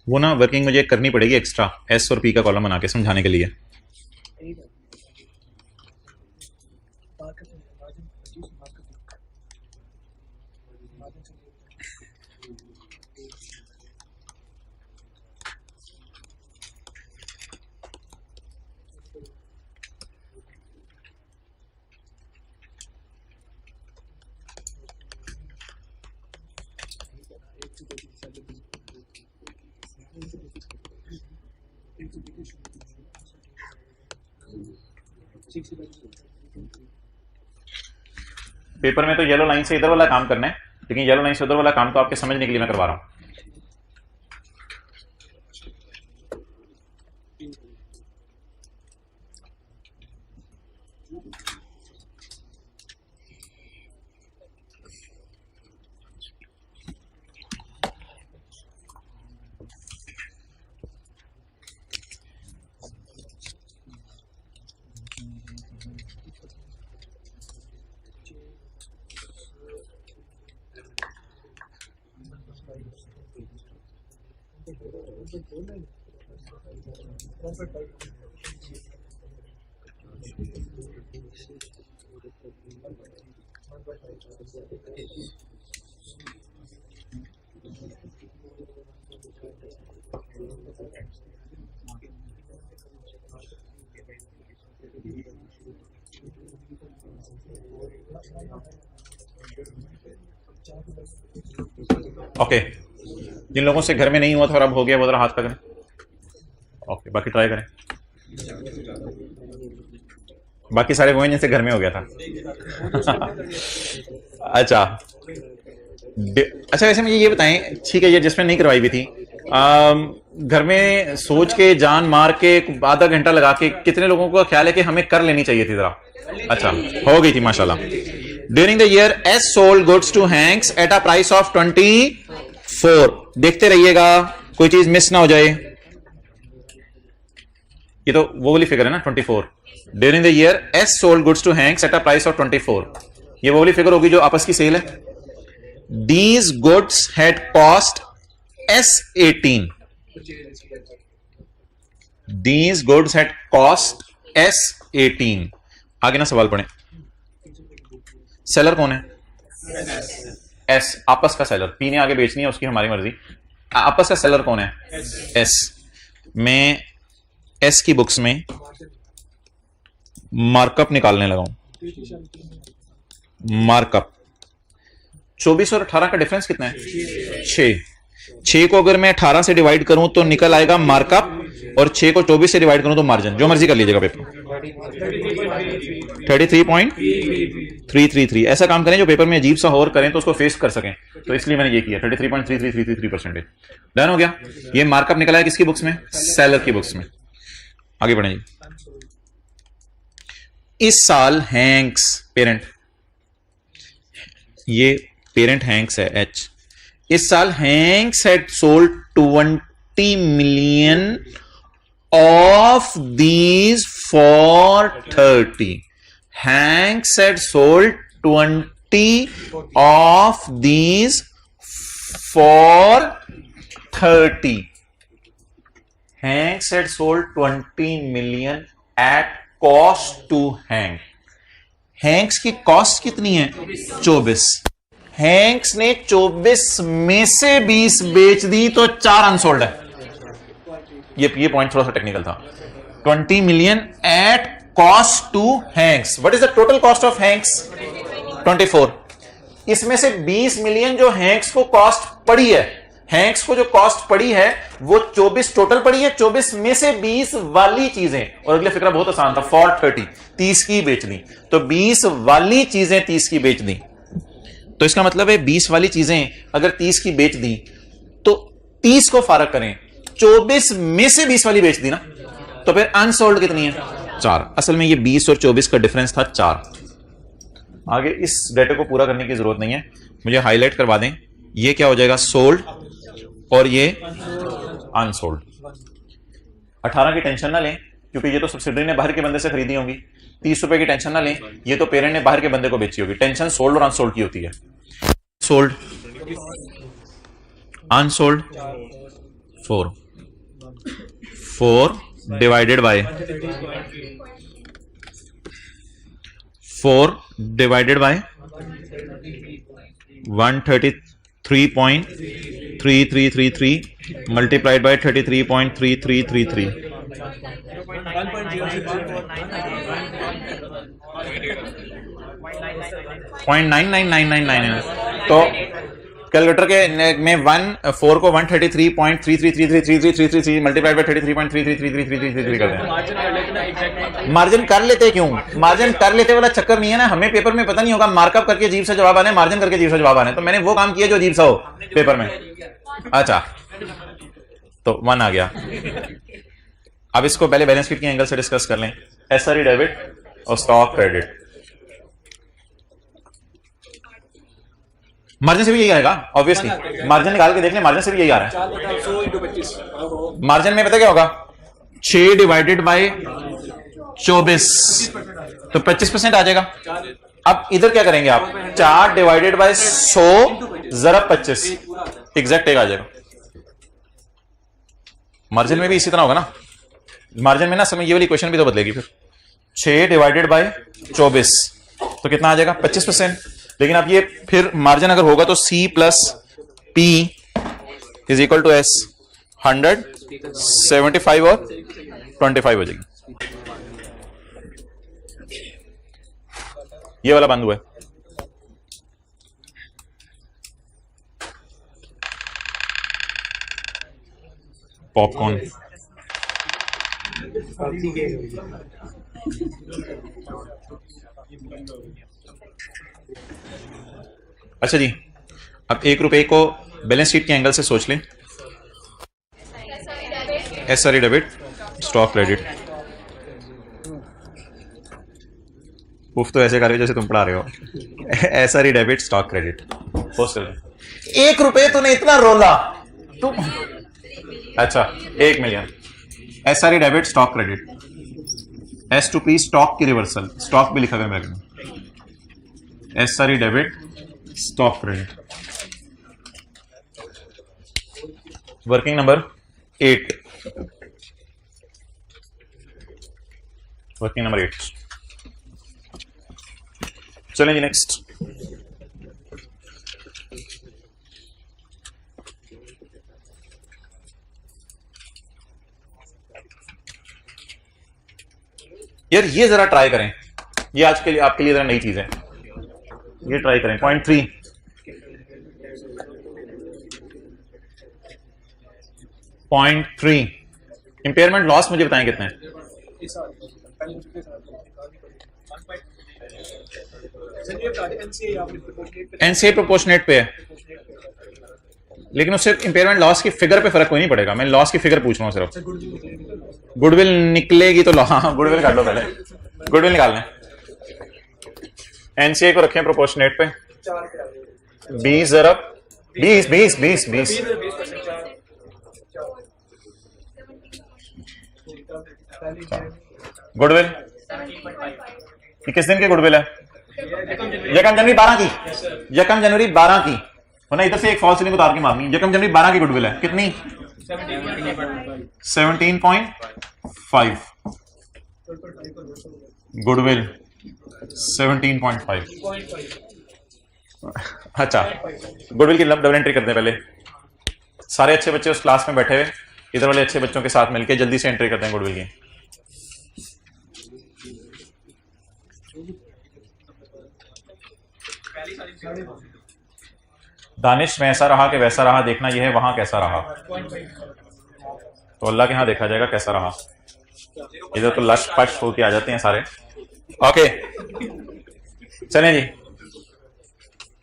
वो ना वर्किंग मुझे करनी पड़ेगी एक्स्ट्रा, एस और पी का कॉलम बना के समझाने के लिए। पेपर में तो येलो लाइन से इधर वाला काम करना है, लेकिन येलो लाइन से उधर वाला काम तो आपके समझने के लिए मैं करवा रहा हूं। ओके, जिन लोगों से घर में नहीं हुआ था और अब हो गया वो जरा हाथ पकड़ें। ओके, बाकी ट्राई करें। बाकी सारे वो हैं जिनसे घर में हो गया था। अच्छा अच्छा, वैसे मुझे ये बताएं, ठीक है ये जिसमें नहीं करवाई हुई थी, घर में सोच के जान मार के आधा घंटा लगा के कितने लोगों को ख्याल है कि हमें कर लेनी चाहिए थी जरा? अच्छा, हो गई थी माशाल्लाह। During the year S sold goods to Hanks at a price of 24। देखते रहिएगा कोई चीज मिस ना हो जाए। ये तो वो वाली फिगर है ना 24। During the year S sold goods to Hanks at a price of 24। ये वो वाली फिगर होगी जो आपस की सेल है। These goods had cost S18। These goods had cost S18। आगे ना सवाल पढ़े। सेलर कौन है? S। आपस का सेलर। P ने आगे बेचनी है, उसकी हमारी मर्जी। आपस का सेलर कौन है? S। मैं S की बुक्स में मार्कअप निकालने लगा हूं। मार्कअप 24 और 18 का डिफरेंस कितना है? 6 को अगर मैं 18 से डिवाइड करूं तो निकल आएगा मार्कअप, और 6 को 24 से डिवाइड करूं तो मार्जिन। जो मर्जी कर लीजिएगा पेपर। 33.333। ऐसा काम करें जो पेपर में अजीब सा और करें तो उसको फेस कर सकें, तो इसलिए मैंने ये किया। 33.3333%। डन हो गया। ये मार्कअप निकला है किसकी बुक्स में? सेलर की बुक्स में। आगे बढ़े जी। इस साल हैंक्स पेरेंट, ये पेरेंट हैंक्स है H। इस साल Hanks had sold 20 million of these for 30। Hanks had sold 20 of these for 30। Hanks had sold 20 million at cost to Hank। Hanks की कॉस्ट कितनी है? 24। हैंक्स ने 24 में से 20 बेच दी तो 4 अनसोल्ड है। ये पॉइंट थोड़ा सा टेक्निकल था। 20 million at cost to Hanks. What is the total cost of Hanks? 24। इसमें से 20 मिलियन जो हैंक्स को कॉस्ट पड़ी है, हैंक्स को जो कॉस्ट पड़ी है वो 24 टोटल पड़ी है। 24 में से 20 वाली चीजें, और अगला फिक्रा बहुत आसान था, फॉर 30 30 की बेच दी। तो 20 वाली चीजें 30 की बेच दी, तो इसका मतलब है 20 वाली चीजें अगर 30 की बेच दी तो 30 को फारक करें, 24 में से 20 वाली बेच दी ना, तो फिर अनसोल्ड कितनी है? 4। असल में ये 20 और 24 का डिफरेंस था 4। आगे इस डेटा को पूरा करने की जरूरत नहीं है, मुझे हाईलाइट करवा दें। ये क्या हो जाएगा? सोल्ड, और ये अनसोल्ड। 18 की टेंशन ना लें, क्योंकि ये तो सब्सिडरी ने बाहर के बंदे से खरीदी होंगी। 30 रुपए की टेंशन ना लें, ये तो पेरेंट ने बाहर के बंदे को बेची होगी। टेंशन सोल्ड और अनसोल्ड की होती है। Sold, unsold 4 divided by 133.3333 multiplied by 33.3333। 0.999999। तो कैलकुलेटर के में 4 को 133.33333333 मल्टीप्लाइड बाय 33.333333 कर दें। मार्जिन कर लेते क्यों? मार्जिन कर लेते वाला चक्कर नहीं है ना। हमें पेपर में पता नहीं होगा मार्कअप करके अजीब सा जवाब आने, मार्जिन करके अजीब सा जवाब आने, तो मैंने वो काम किया जो अजीब सा हो पेपर में। अच्छा, तो 1 आ गया। अब इसको पहले बैलेंस शीट के एंगल से डिस्कस कर लें। एसआरई डेबिट और स्टॉक क्रेडिट। मार्जिन से भी यही आएगा ऑब्वियसली। मार्जिन निकाल के देख लें, मार्जिन से भी यही आ रहा है। मार्जिन में पता क्या होगा? 6 डिवाइडेड बाय 24 तो 25% आ जाएगा। अब इधर क्या करेंगे आप? 4 डिवाइडेड बाय 100 जरा 25 एग्जैक्ट एक आ जाएगा। मार्जिन में भी इसी तरह होगा ना। मार्जिन में ना समय ये वाली क्वेश्चन भी तो बदलेगी फिर। 6 डिवाइडेड बाय 24 तो कितना आ जाएगा? 25%। लेकिन अब ये फिर मार्जिन अगर होगा तो C plus P is equal to S। 100 75 और 25 हो जाएगी। ये वाला बंद हुआ है। पॉपकॉर्न अच्छा जी, अब 1 रुपए को बैलेंस शीट के एंगल से सोच लें। SRE debit stock credit. उफ तो ऐसे कर रहे हो जैसे तुम पढ़ा रहे हो। SRE debit stock credit. ₹1 तूने इतना रोला तू। अच्छा 1 million. SRE debit stock credit. S2P stock की रिवर्सल, स्टॉक भी लिखा गया मेरे में। SRE debit stock credit. Working number 8। Working number 8। चलें जी नेक्स्ट। यार ये जरा ट्राई करें, ये आज के लिए आपके लिए जरा नई चीज है, ये ट्राई करें। पॉइंट 3 इंपेयरमेंट लॉस मुझे बताएं कितने हैं? एनसीए प्रोपोर्शनेट पे है, लेकिन उससे इंपेयरमेंट लॉस की फिगर पे फर्क कोई नहीं पड़ेगा। मैं लॉस की फिगर पूछ रहा हूं सिर्फ। गुडविल निकलेगी तो हाँ गुडविल काट लो पहले, गुडविल निकाल लें। एनसीए को रखें प्रोपोर्शनेट पे 20 जरा 20 20 20 20 गुडविल ये किस दिन की गुडविल है? यकम जनवरी 12 की, यकम जनवरी 12 की होना। इधर से एक फॉल सीलिंग उतार के मारनी। यकम जनवरी 12 की गुडविल है कितनी? 17.5 गुडविल 17.5। अच्छा गुडविल की डबल एंट्री करते हैं पहले। सारे अच्छे बच्चे उस क्लास में बैठे हुए, इधर वाले अच्छे बच्चों के साथ मिलके जल्दी से एंट्री करते हैं गुडविल की। दानिश में ऐसा रहा कि वैसा रहा, देखना यह है वहां कैसा रहा। तो अल्लाह के यहां देखा जाएगा कैसा रहा। इधर तो लश पश होके आ जाते हैं सारे। ओके चलें जी।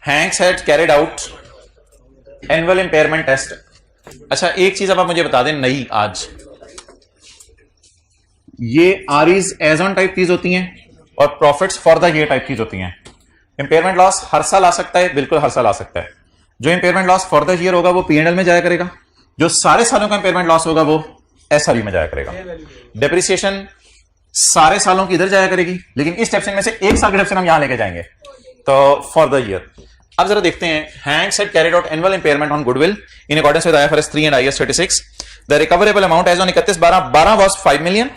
Hanks had carried out annual impairment test. अच्छा एक चीज अब आप मुझे बता दें नई आज, ये आरईज एज ऑन टाइप चीज होती हैं और profits for the year type चीज होती हैं। इंपेयरमेंट लॉस हर साल आ सकता है, बिल्कुल हर साल आ सकता है। जो impairment loss for the year होगा वो P&L में जाया करेगा, जो सारे सालों का इंपेयरमेंट लॉस होगा वो SRE में जाया करेगा। डेप्रिसिएशन सारे सालों की इधर जाया करेगी, लेकिन इस डेप्शन में से एक साल के डेप्शन हम यहां लेके जाएंगे तो फॉर द ईयर। अब जरा देखते हैं। Hanks had carried out annual impairment on goodwill in accordance with IFRS 3 and IAS 36। The recoverable amount as on 31/12/12 was 5 million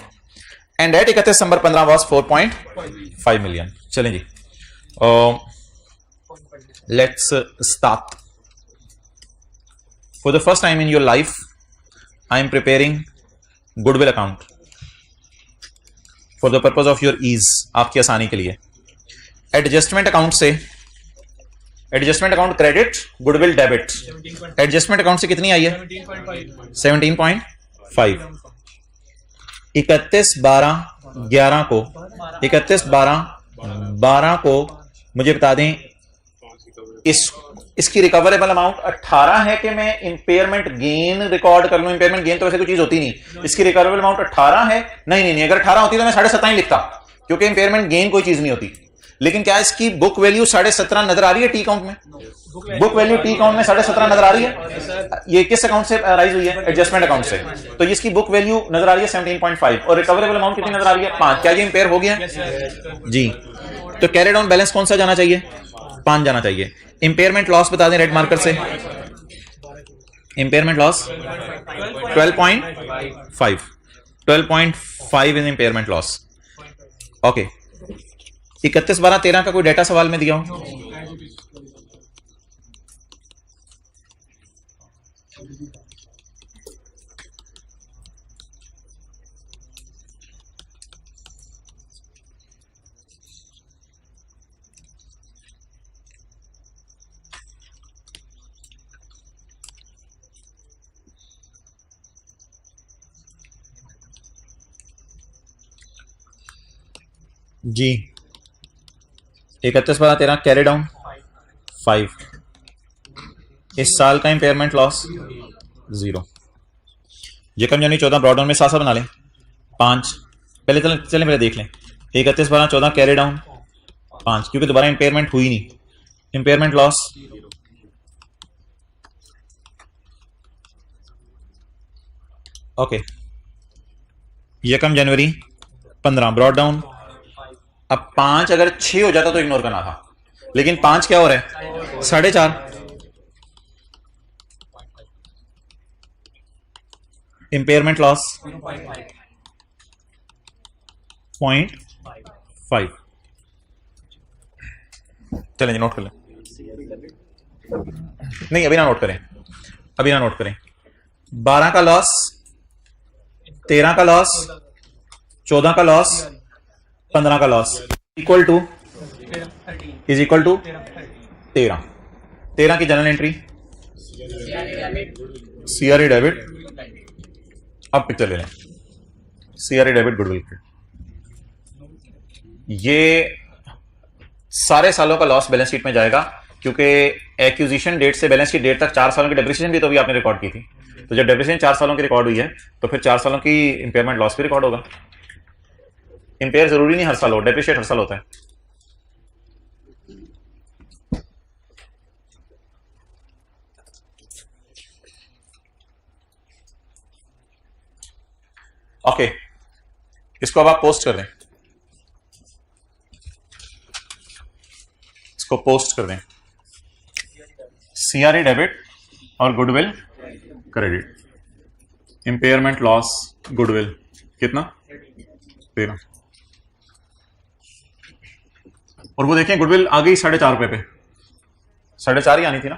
and at 31 December 15 was 4.5 million. चलें जी let's start. For the first time in your life I am preparing goodwill account for the purpose of your ease, आपकी आसानी के लिए। Adjustment account से adjustment account credit, goodwill debit. Adjustment account से कितनी आई है? 17.5। 31/12/11 को 31/12/12 को मुझे बता दें इसकी रिकवरेबल अमाउंट 18 है कि मैं इंपेयरमेंट गेन रिकॉर्ड कर लूं। इंपेयरमेंट गेन तो वैसे कोई चीज होती नहीं, इसकी रिकवरेबल अमाउंट 18 है। नहीं, अगर 18 होती तो मैं 17.5 लिखता, क्योंकि इंपेयरमेंट गेन कोई चीज नहीं होती। लेकिन क्या इसकी बुक वैल्यू 17.5 नजर आ रही है टी अकाउंट में? बुक वैल्यू टी अकाउंट में 17.5 नजर आ रही है। ये किस अकाउंट से राइज हुई है? एडजस्टमेंट अकाउंट से। तो इसकी बुक वैल्यू नजर आ रही है 17.5 और रिकवरेबल अमाउंट कितनी नजर आ रही है? 5। क्या ये इंपेयर हो गया जी? तो कैरिड ऑन बैलेंस कौन सा जाना चाहिए? 5 जाना चाहिए। इंपेयरमेंट लॉस बता दें रेड मार्कर से। Impairment loss 12.5 is impairment loss. Okay 31/12/13 का कोई डेटा सवाल में दिया हूं? जी 31/12/13 कैरी डाउन 5। इस साल का इंपेयरमेंट लॉस 0। यकम जनवरी 14 ब्रॉडडाउन में 7 बना लें 5 पहले चलें पहले देख लें 31 12 14 कैरी डाउन 5 क्योंकि दोबारा इंपेयरमेंट हुई नहीं इंपेयरमेंट लॉस ओके यकम जनवरी 15 ब्रॉड डाउन अब 5 अगर 6 हो जाता तो इग्नोर करना था लेकिन 5 क्या हो रहा है 4.5 इंपेयरमेंट लॉस 0.5 चलें नोट कर लें नहीं अभी ना नोट करें 12 का लॉस 13 का लॉस 14 का लॉस 15 का लॉस इक्वल टू 13 की जनरल एंट्री सीआरई डेबिट अब पिक्चर ले लें सीआरई डेबिट गुडविल ये सारे सालों का लॉस बैलेंस शीट में जाएगा क्योंकि एक्विजिशन डेट से बैलेंस शीट डेट तक 4 सालों की डेप्रिसिएशन भी तो भी आपने रिकॉर्ड की थी तो जब डेप्रिसिएशन 4 सालों की रिकॉर्ड हुई है तो फिर 4 सालों की इंपेयरमेंट लॉस भी रिकॉर्ड होगा इंपेयर जरूरी नहीं हर साल हो डेप्रिशिएट हर साल होता है ओके इसको अब आप पोस्ट कर दें इसको पोस्ट कर दें सीआरई डेबिट और goodwill credit impairment loss goodwill कितना 13 और वो देखें गुडविल आ गई 4.5 रुपए पे 4.5 ही आनी थी ना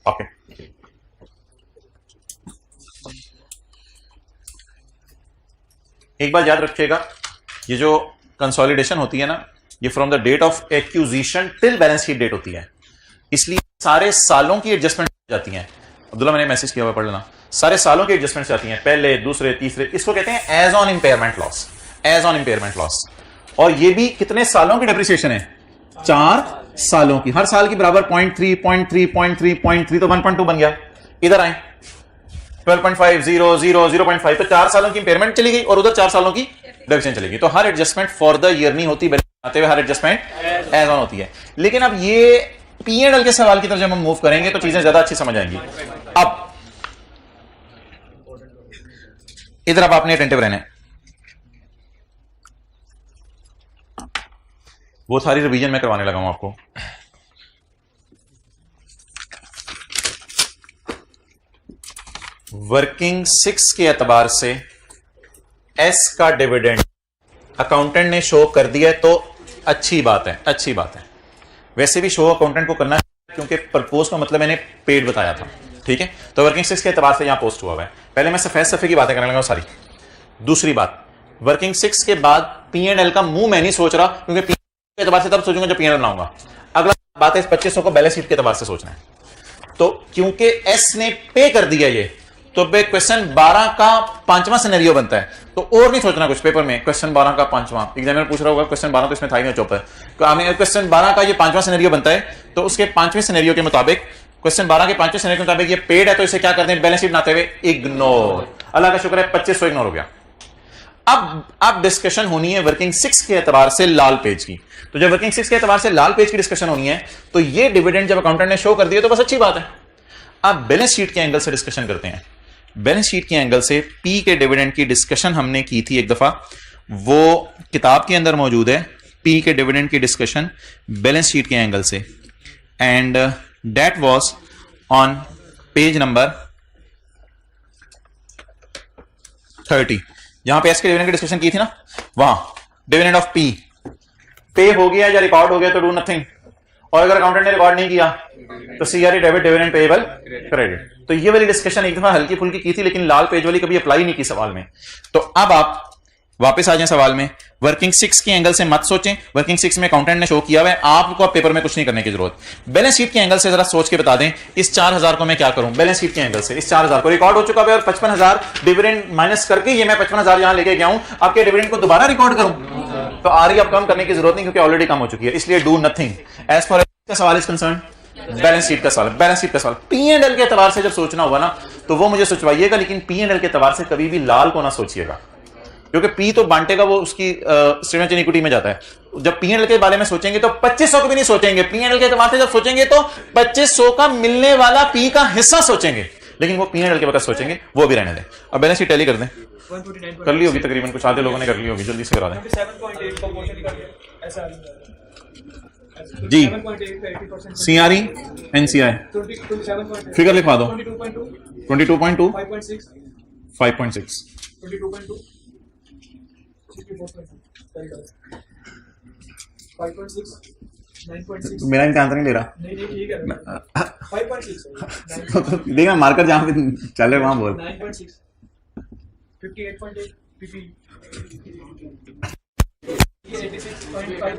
ओके एक बात याद रखिएगा ये जो कंसोलिडेशन होती है ना ये from the date of acquisition till balance sheet date होती है इसलिए सारे सालों की एडजस्टमेंट जाती हैं अब्दुल्ला मैंने मैसेज किया हुआ पढ़ लेना सारे सालों की एडजस्टमेंट जाती हैं पहले दूसरे तीसरे इसको कहते हैं एज ऑन इंपेयरमेंट लॉस और ये भी कितने सालों की डेप्रिसिएशन है 4 सालों की हर साल की बराबर 0.3 तो 1.2 बन गया इधर आए 12.5 0 0 0.5 तो 4 सालों की इंपेयरमेंट चली गई और उधर 4 सालों की डेप्रिसिएशन चली गई तो हर एडजस्टमेट फॉर द ईयर नहीं होती आते हुए हर एडजस्टमेंट एज ऑन होती है लेकिन अब ये P&L के सवाल की तरफ जब हम मूव करेंगे तो चीजें ज्यादा अच्छी समझ आएंगी अब इधर अब आपने अटेंटिव रहना है वो सारी रिवीजन मैं करवाने लगा हूं आपको वर्किंग 6 के एतबार से एस का डिविडेंड अकाउंटेंट ने शो कर दिया तो अच्छी बात है वैसे भी शो अकाउंटेंट को करना है क्योंकि प्रपोज का मतलब मैंने पेड बताया था ठीक है तो वर्किंग 6 के एतबार से यहां पोस्ट हुआ है पहले मैं सफेद सफे की बातें करने लगा सारी दूसरी बात वर्किंग 6 के बाद P&L का मुंह मैं नहीं सोच रहा क्योंकि P&L के एतबार से तब सोचूंगा जब P&L बनाऊंगा अगला बात है इस 2500 को बैलेंस शीट के एतबार से सोचना है तो क्योंकि एस ने पे कर दिया ये तो क्वेश्चन 12 का 5वां सिनेरियो बनता है तो और नहीं सोचना कुछ पेपर में क्वेश्चन 12 का 5वां एग्जामिनर पूछ रहा होगा क्वेश्चन 12 तो इसमें था ही नहीं चौपर तो क्वेश्चन 12 का ये 5वां सिनेरियो बनता है तो उसके 5वें सिनेरियो के मुताबिक क्वेश्चन 12 के 5वें सिनेरियो के मुताबिक ये पेड है तो इसे क्या करते हैं बैलेंस शीट बनाते हुए इग्नोर अल्लाह का शुक्र है 2500 इग्नोर हो गया अब डिस्कशन होनी है वर्किंग 6 के एतबार से लाल पेज की तो जब वर्किंग 6 के एतबार से लाल पेज की डिस्कशन होनी है तो ये डिविडेंड जब अकाउंटेंट ने शो कर दिया तो बस अच्छी बात है अब बैलेंस शीट के एंगल से डिस्कशन करते हैं बैलेंस शीट के एंगल से पी के डिविडेंड की डिस्कशन हमने की थी एक दफा वो किताब के अंदर मौजूद है पी के डिविडेंड की डिस्कशन बैलेंस शीट के एंगल से and that was on page number 30 यहां पे एस के डिविडेंड की डिस्कशन की थी ना वहां डिविडेंड ऑफ पी पे हो गया या रिकॉर्ड हो गया तो डू नथिंग और अगर अकाउंटेंट ने रिकॉर्ड नहीं किया तो CRE debit dividend payable credit तो ये वाली डिस्कशन एक दफा हल्की फुल्की की थी लेकिन लाल पेज वाली कभी अप्लाई नहीं की सवाल में तो अब आप वापस आ जाएं सवाल में वर्किंग 6 के एंगल से मत सोचें वर्किंग 6 में अकाउंटेंट ने शो किया हुआ है आपको अब पेपर में कुछ नहीं करने की जरूरत बैलेंस शीट के एंगल से जरा सोच के बता दें इस 4000 को मैं क्या करूं बैलेंस शीट के एंगल से इस 4000 को रिकॉर्ड हो चुका है और 55000 डिविडेंड माइनस करके ये मैं 55000 यहां लेके गया हूं आपके डिविडेंड को दोबारा रिकॉर्ड करूं तो आर अब कम करने की जरूरत नहीं क्योंकि ऑलरेडी कम हो चुकी है इसलिए डू नथिंग एज फॉर का सवाल इज कंसर्न, बैलेंस शीट का सवाल, बैलेंस शीट का सवाल। P&L के एतबार से जब सोचना होगा ना तो वो मुझे सोचवाइएगा, लेकिन P&L के एतबार से कभी भी लाल को ना सोचिएगा, क्योंकि P तो बांटेगा वो उसकी स्टेटमेंट ऑफ इक्विटी में जाता है। जब P&L के बारे में सोचेंगे तो 2500 को भी नहीं सोचेंगे, P&L के एतबार से जब सोचेंगे तो 2500 का मिलने वाला P का हिस्सा सोचेंगे, लेकिन वो P&L के वक्त सोचेंगे, वो भी रहने दें। अब बैलेंस शीट टैली कर दें, कर ली होगी तकरीबन, कुछ आधे लोगों ने कर ली होगी, जल्दी से करा दें जी। CRE NCI फिगर लिखवा दो, 22.2 5.6 मेरा इम्तिहान तो नहीं ले रहा, देखना मार्कर जहां पे चल रहे वहां बोल। 58.8 PP 86.5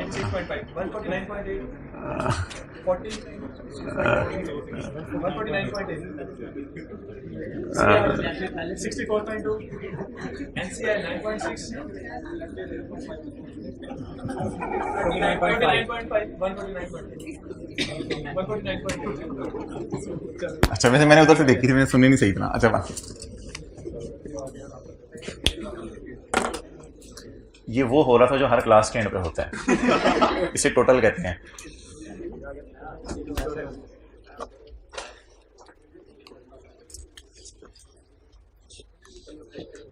86.5 149.8 40 149.8 64.2 NCI 9.6 29.5 149.2। अच्छा वैसे मैंने उधर से देखी थी, मैंने सुनी नहीं सही इतना। अच्छा बात ये वो हो रहा था जो हर क्लास के एंड पे होता है, इसे टोटल कहते हैं।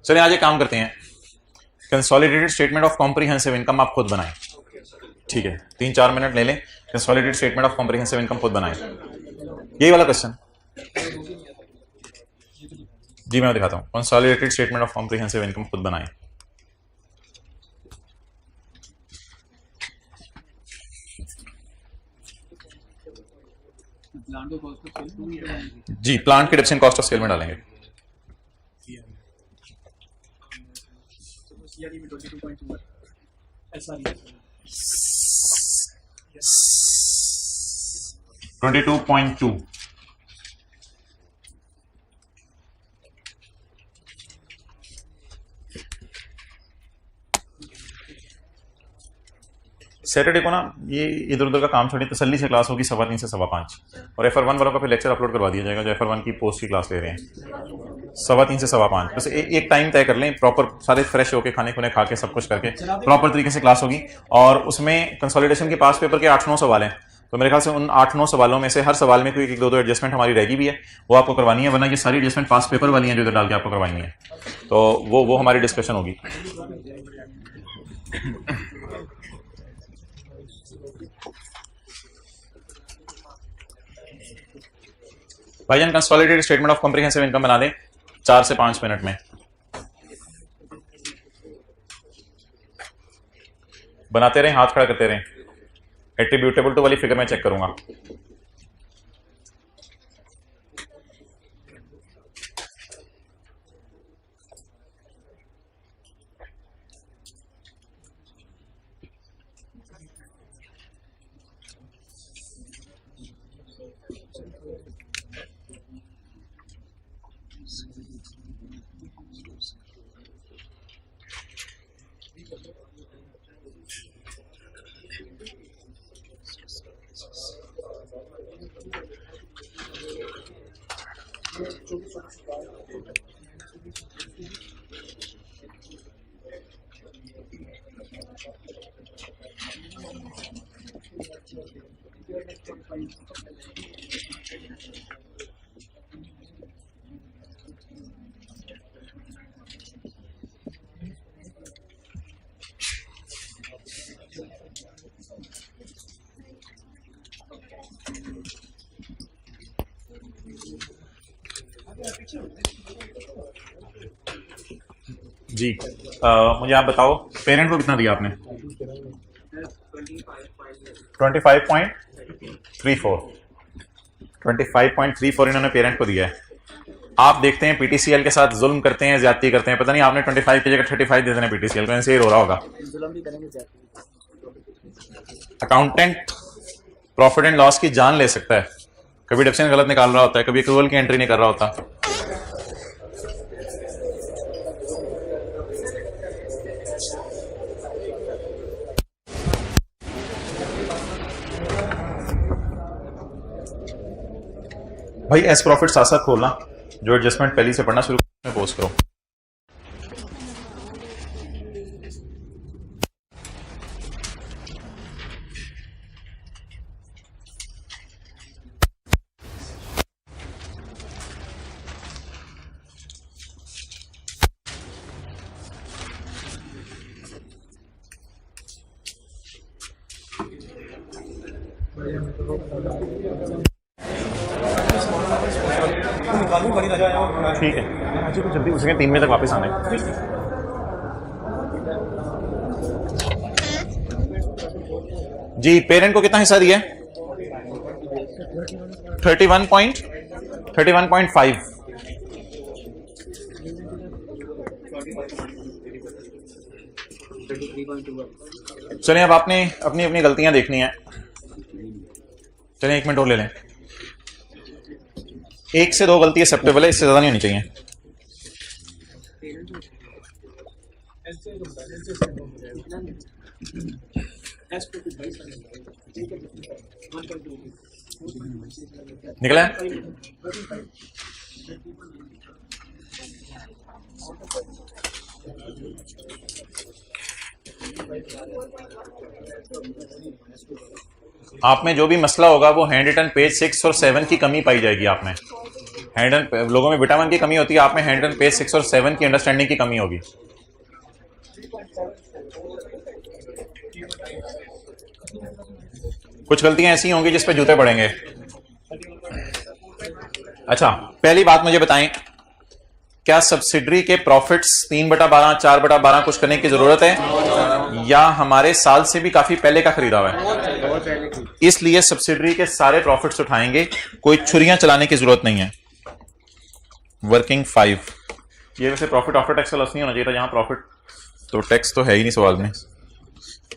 चलिए आज एक काम करते हैं, consolidated statement of comprehensive income आप खुद बनाएं, ठीक है? 3-4 मिनट ले लें, consolidated statement of comprehensive income खुद बनाएं। यही वाला क्वेश्चन जी मैं दिखाता हूं, consolidated statement of comprehensive income खुद बनाएं। जी प्लांट के डिप्रेशन कॉस्ट ऑफ सेल में डालेंगे। $22.2 सैटरडे को ना ये इधर उधर का काम छोड़ी तसल्ली से क्लास होगी 4:15 से 5:15, और FR1 वालों का फिर लेक्चर अपलोड करवा दिया जाएगा जो FR1 की पोस्ट की क्लास ले रहे हैं। 3:15 से 5:15 बस एक टाइम तय कर लें, प्रॉपर सारे फ्रेश होके खाने खुने खा के सब कुछ करके प्रॉपर तरीके से क्लास होगी। और उसमें कंसोलिडेशन के पास पेपर के 8-9 सवाल हैं, तो मेरे ख्याल से उन 8-9 सवालों में से हर सवाल में कोई 1-2 एडजस्टमेंट हमारी रहेगी भी है, वो आपको करवानी है, वरना ये सारी एडजस्टमेंट पास पेपर वाली हैं जो इधर डाल के आपको करवानी है, तो वो हमारी डिस्कशन होगी। भाईजान consolidated statement of comprehensive income बना दें 4 से 5 मिनट में। बनाते रहें, हाथ खड़ा करते रहें। एट्रीब्यूटेबल टू वाली फिगर में चेक करूंगा। जी मुझे आप बताओ पेरेंट को कितना दिया आपने? 25.34 इन्होंने पेरेंट को दिया है। आप देखते हैं पीटीसीएल के साथ जुल्म करते हैं, ज्यादती करते हैं, पता नहीं आपने 25 की जगह 35 दे देना पीटीसीएल को, इनसे ही रो रहा होगा। अकाउंटेंट प्रॉफिट एंड लॉस की जान ले सकता है, कभी डिडक्शन गलत निकाल रहा होता है, कभी एक्रूवल की एंट्री नहीं कर रहा होता। भाई एस प्रॉफिट साथ साथ खोलना, जो एडजस्टमेंट पहले से पढ़ना शुरू में पोस्ट करो। ठीक है, अच्छा तो जल्दी उसे 3 बजे तक वापस आना है। जी पेरेंट को कितना हिस्सा दिया है? 31.5। चलिए अब आपने अपनी अपनी गलतियां देखनी है। चलिए 1 मिनट और ले लें। 1 से 2 गलती एक्सेप्टेबल है, इससे ज्यादा नहीं होनी चाहिए। निकला है? आप में जो भी मसला होगा वो हैंड रिटन पेज 6 और 7 की कमी पाई जाएगी। आप में हैंड लोगों में विटामिन की कमी होती है, आप में हैंड रिटन पेज 6 और 7 की अंडरस्टैंडिंग की कमी होगी। कुछ गलतियां ऐसी होंगी जिस पे जूते पड़ेंगे। अच्छा, पहली बात मुझे बताएं, क्या सब्सिडरी के प्रॉफिट्स 3/12, 4/12 कुछ करने की जरूरत है, या हमारे साल से भी काफी पहले का खरीदा हुआ है? इसलिए सब्सिडरी के सारे प्रॉफिट्स उठाएंगे, कोई छुरियां चलाने की जरूरत नहीं है। वर्किंग 5, ये वैसे प्रॉफिट आफ्टर टैक्स का लॉस नहीं होना चाहिए था, यहां प्रॉफिट तो टैक्स तो है ही नहीं सवाल में।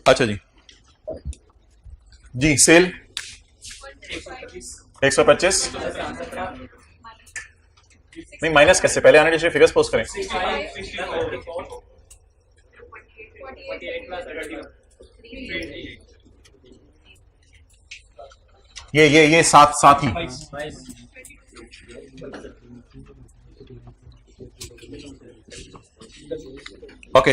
अच्छा जी, जी सेल 125 नहीं, माइनस कैसे? पहले आने जैसे फिगर्स पोस्ट करें। ये साथ ही ओके।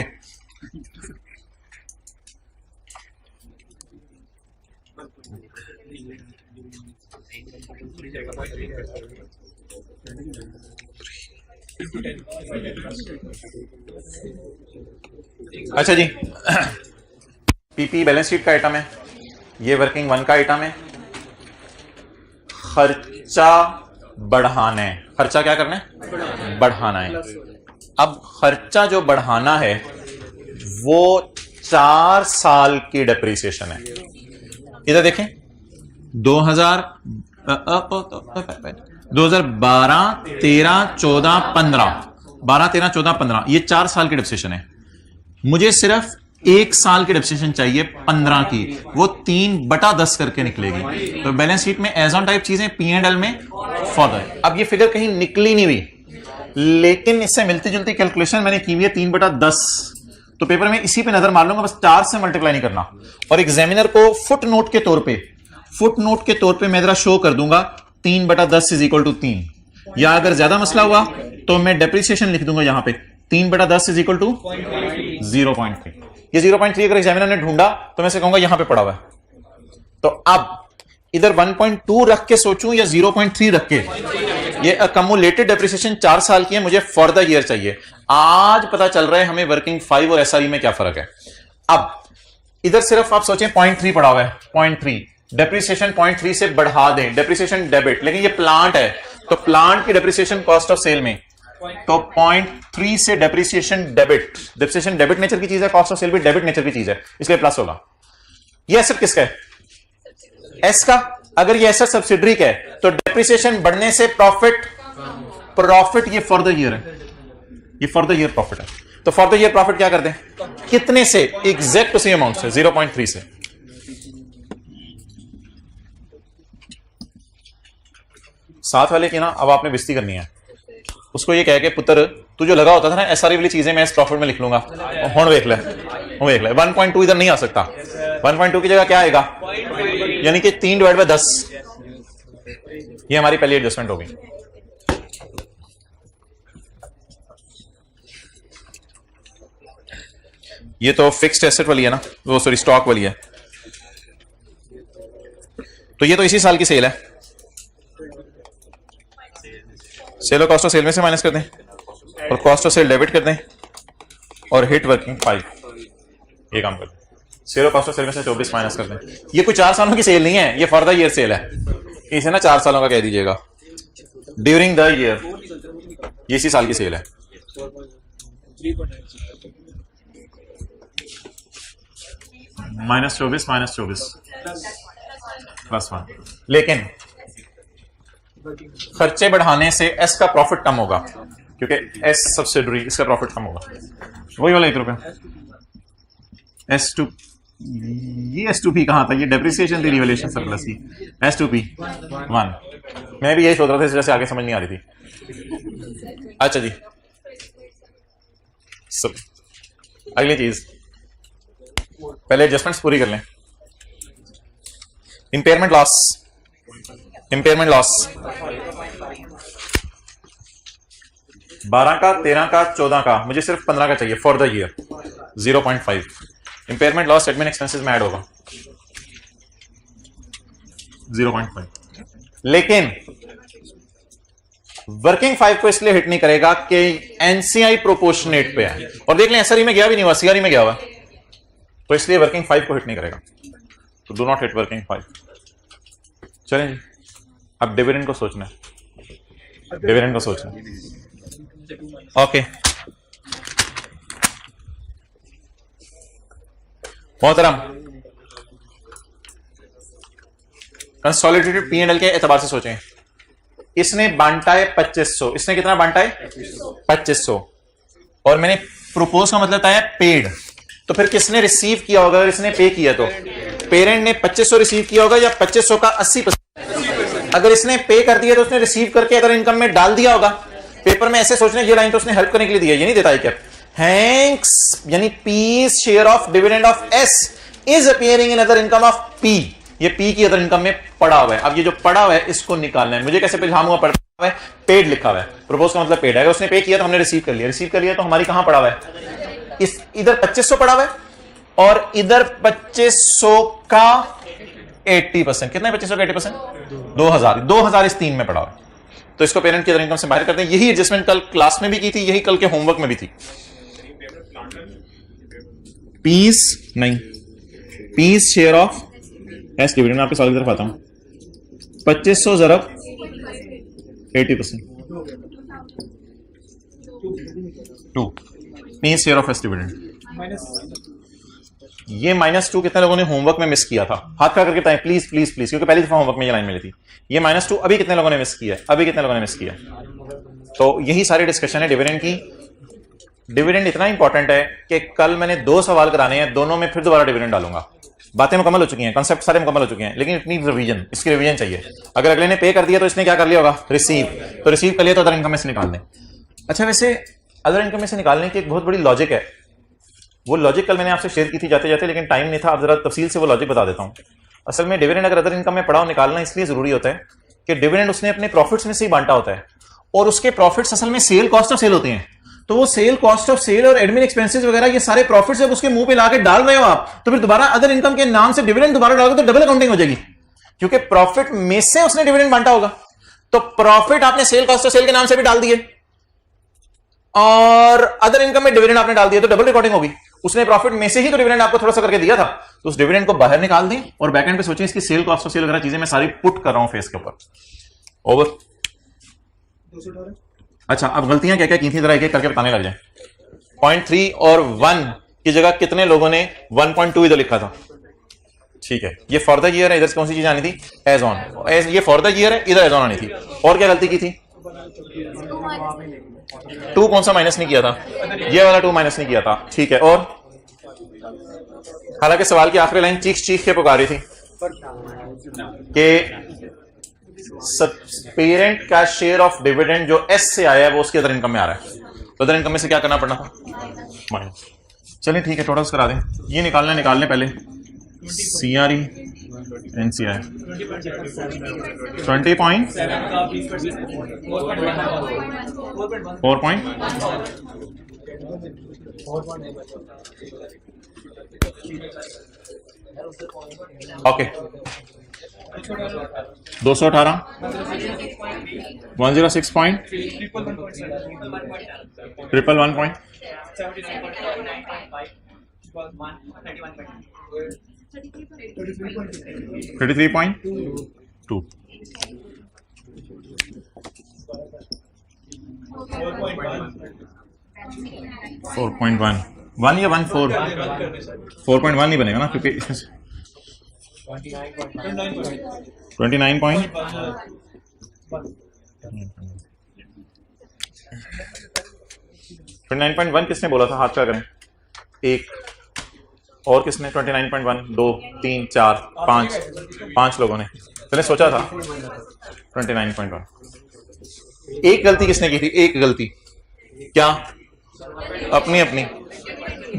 अच्छा जी, पीपी बैलेंस शीट का आइटम है, ये वर्किंग 1 का आइटम है। खर्चा बढ़ाना है। खर्चा क्या करना है? बढ़ाना है। अब खर्चा जो बढ़ाना है वो 4 साल की डेप्रिसिएशन है। इधर देखें, 2012, 13, 14, 15, 12, 13, 14, 15, ये 4 साल की डेप्रिसिएशन है। मुझे सिर्फ 1 साल की डेप्रिसिएशन चाहिए 15 की, वो 3/10 करके निकलेगी। तो बैलेंस शीट में एज ऑन टाइप चीजें, P&L में फर्दर। अब ये फिगर कहीं निकली नहीं हुई, लेकिन इससे मिलती जुलती कैलकुलेशन मैंने की हुई है 3/10। तो पेपर में इसी पे नजर मार लूंगा, बस 4 से मल्टीप्लाई नहीं करना। और एग्जामिनर को फुट नोट के तौर पे मैं जरा शो कर दूंगा 3/10 = 3, या अगर ज्यादा मसला हुआ तो मैं डेप्रिसिएशन लिख दूंगा यहां पे 3/10 = 0.3। ये 0.3 अगर एग्जामिनर ने ढूंढा तो मैं से कहूंगा यहां पे पड़ा हुआ है। तो अब इधर 1.2 रख के सोचूं या 0.3 रख के? ये अकमुलेटेड डेप्रिसिएशन 4 साल की है, मुझे फॉर द ईयर चाहिए। आज पता चल रहा है हमें वर्किंग 5 और एसआरई में क्या फर्क है। अब इधर सिर्फ आप सोचें 0.3 पड़ा हुआ है, 0.3 डेप्रिसिएशन 0.3 से बढ़ा दें, डेप्रिसिएशन डेबिट, लेकिन ये प्लांट है तो प्लांट की डेप्रिसिएशन कॉस्ट ऑफ सेल में, तो 0.3 से depreciation debit, depreciation debit nature की चीज है, कॉस्ट ऑफ सेल भी डेबिट नेचर की चीज है, इसलिए प्लस होगा। ये एसेट किसका है? एस का। अगर ये एसेट सब्सिडरी का है तो डेप्रिसिएशन बढ़ने से प्रॉफिट ये फॉर द ईयर है, ये फॉर द ईयर प्रॉफिट है। तो फॉर द ईयर प्रॉफिट क्या कर दें? कितने से? एग्जैक्ट उसी अमाउंट से, 0.3 से। साथ वाले की ना अब आपने बेइज्जती करनी है, उसको ये कह के पुत्र तू जो लगा होता था ना एसआरई वाली चीजें मैं इस प्रॉफिट में लिख लूंगा, हुण देख ले 1.2 इधर नहीं आ सकता। 1.2 की जगह क्या आएगा? यानी कि 3/10 ये हमारी पहली एडजस्टमेंट होगी। ये तो फिक्स्ड एसेट वाली है ना, वो सॉरी स्टॉक वाली है। तो ये तो इसी साल की सेल है। सेल और कॉस्ट ऑफ सेल में से माइनस कर दें और कॉस्ट ऑफ सेल डेबिट कर दें और हिट वर्किंग 5, ये काम कर दें। सेल और कॉस्ट ऑफ सेल में से 24 माइनस कर दें। ये कोई 4 सालों की सेल नहीं है, ये फॉर द ईयर सेल है। इसे ना 4 सालों का कह दीजिएगा, ड्यूरिंग द ईयर, ये इसी साल की सेल है। -24 प्लस 1। लेकिन खर्चे बढ़ाने से एस का प्रॉफिट कम होगा, क्योंकि एस सब्सिडरी, इसका प्रॉफिट कम होगा। वही वाला 1 रुपया। S2, ये S2P कहां था? ये डेप्रिसिएशन थी रिवैल्यूएशन सरप्लस की। S2P 1, मैं भी यही सोच रहा था, इस वजह से आगे समझ नहीं आ रही थी। अच्छा जी, सब अगली चीज, पहले एडजस्टमेंट्स पूरी कर लें। इंपेयरमेंट लॉस, इंपेयरमेंट लॉस 12 का, 13 का, 14 का, मुझे सिर्फ 15 का चाहिए for the year. 0.5 impairment loss admin expenses में ऐड होगा 0.5। लेकिन वर्किंग 5 को इसलिए हिट नहीं करेगा कि एनसीआई प्रोपोर्शनेट पे है। और देख लें एसआरई में गया भी नहीं हुआ, सीआरई में गया हुआ, तो इसलिए वर्किंग 5 को हिट नहीं करेगा। तो डू नॉट हिट वर्किंग 5। चलें जी, अब डिविडेंड को सोचना है, डिविडेंड को सोचना है। ओके मोहतरम, कंसोलिडेटेड P&L के एतबार से सोचें। इसने बांटा है 2500, इसने कितना बांटा है 2500, और मैंने प्रोपोज का मतलब है पेड। तो फिर किसने रिसीव किया होगा? अगर इसने पे किया तो पेरेंट ने 2500 रिसीव किया होगा, या 2500 का 80%? अगर इसने पे कर दिया तो उसने रिसीव करके अगर इनकम में डाल दिया होगा। पेपर में ऐसे सोचने, ये लाइन तो उसने हेल्प करने के लिए दी है, ये नहीं देता है क्या? हैंक्स यानी P's share of dividend of S is appearing in other income of P। ये P की अदर इनकम में पड़ा हुआ है। अब ये जो पड़ा हुआ है इसको निकालना है। मुझे कैसे इल्हाम हुआ? पड़ा हुआ है, पेड लिखा हुआ है। प्रपोज का मतलब पेड है। अगर उसने पे किया तो हमने रिसीव कर लिया, रिसीव कर लिया तो हमारी कहां पड़ा हुआ है? इस इधर 2500 पड़ा हुआ है और इधर 2500 का 80%। कितना है 2500 का 80%? 2000। 2000 इस 3 में पड़ा हुआ है। तो इसको पेरेंट की अदर इनकम से बाहर करते हैं। यही एडजस्टमेंट कल क्लास में भी की थी, यही कल के होमवर्क में भी थी। पीस नहीं, piece share of S dividend. मैं आपके सवाल की तरफ आता हूं। 2500 ज़रब 80%, 2 piece share of S dividend. ये -2 कितने लोगों ने होमवर्क में मिस किया था? हाथ खड़ा करके बताएं प्लीज प्लीज प्लीज, क्योंकि पहली दफा होमवर्क में ये लाइन मिली थी। ये -2 अभी कितने लोगों ने मिस किया है? अभी कितने लोगों ने मिस किया? तो यही सारी डिस्कशन है डिविडेंड की। डिविडेंड इतना इंपॉर्टेंट है कि कल मैंने 2 सवाल कराने हैं, दोनों में फिर दोबारा डिविडेंड डालूंगा। बातें मुकम्मल हो चुकी हैं, कॉन्सेप्ट सारे मुकम्मल हो चुके हैं, लेकिन इतनी रिवीजन, इसकी रिवीजन चाहिए। अगर अगले ने पे कर दिया तो इसने क्या कर लिया होगा? रिसीव। तो रिसीव कर लिया तो अदर इनकम में से निकाल दें। अच्छा, वैसे अदर इनकम में से निकालने की एक बहुत बड़ी लॉजिक है। वो लॉजिक कल मैंने आपसे शेयर की थी जाते जाते, लेकिन टाइम नहीं था। अब जरा तफसील से वो लॉजिक बता देता हूं। असल में डिविडेंड अगर अदर इनकम में पड़ा हो, निकालना इसलिए जरूरी होता है कि डिविडेंड उसने अपने प्रॉफिट्स में से ही बांटा होता है, और उसके प्रॉफिट्स असल में सेल कॉस्ट ऑफ सेल होते हैं। तो वो सेल कॉस्ट ऑफ सेल और एडमिन एक्सपेंसेस वगैरह ये सारे प्रॉफिट्स जब उसके मुंह पे लाके डाल रहे हो आप, तो फिर दोबारा अदर इनकम के नाम से डिविडेंड दोबारा डालोगे तो डबल अकाउंटिंग हो जाएगी, क्योंकि प्रॉफिट में से उसने डिविडेंड बांटा होगा। तो प्रॉफिट आपने सेल कॉस्ट ऑफ सेल के नाम से भी डाल दिए और अदर इनकम में डिविडेंड आपने डाल दिया, तो डबल रिकॉर्डिंग होगी। उसने प्रॉफिट में से ही तो डिविडेंड आपको थोड़ा सा करके दिया था, तो उस डिविडेंड को बाहर निकाल दें और बैकएंड पे सोचें इसकी सेल कॉस्ट ऑफ सेल वगैरह चीजें मैं सारी पुट कर रहा हूं फेस के ऊपर। ओवर। अच्छा, अब गलतियां क्या क्या की थी जरा एक एक करके बताने लग जाए। 0.3 और 1 की जगह कितने लोगों ने 1.2 इधर लिखा था? ठीक है, ये फॉर द ईयर है, इधर से कौन सी चीज आनी थी? As on. ये फॉर द ईयर है, इधर एज ऑन आनी थी। और क्या गलती की थी? 2 कौन सा माइनस नहीं किया था? ये वाला 2 माइनस नहीं किया था। ठीक है, और हालांकि सवाल की आखिरी लाइन चीख चीख के पुकारी थी कि पेरेंट का शेयर ऑफ डिविडेंड जो एस से आया है वो उसके अदर इनकम में आ रहा है, तो अदर इनकम में से क्या करना पड़ना था? माइनस। चलिए ठीक है, टोटल्स करा दें। ये निकालने पहले CRE NCI 20 point 4 okay 218 106 point 111 point 33.2 4.1 1 या 1 4 4.1 नहीं बनेगा ना क्योंकि इसमें 29 पॉइंट 29.1 किसने बोला था? हाथ क्या करें? एक और किसने? 29.1 2 3 4 5 लोगों ने चले सोचा था 29.1। एक गलती किसने की थी? एक गलती क्या? अपनी अपनी।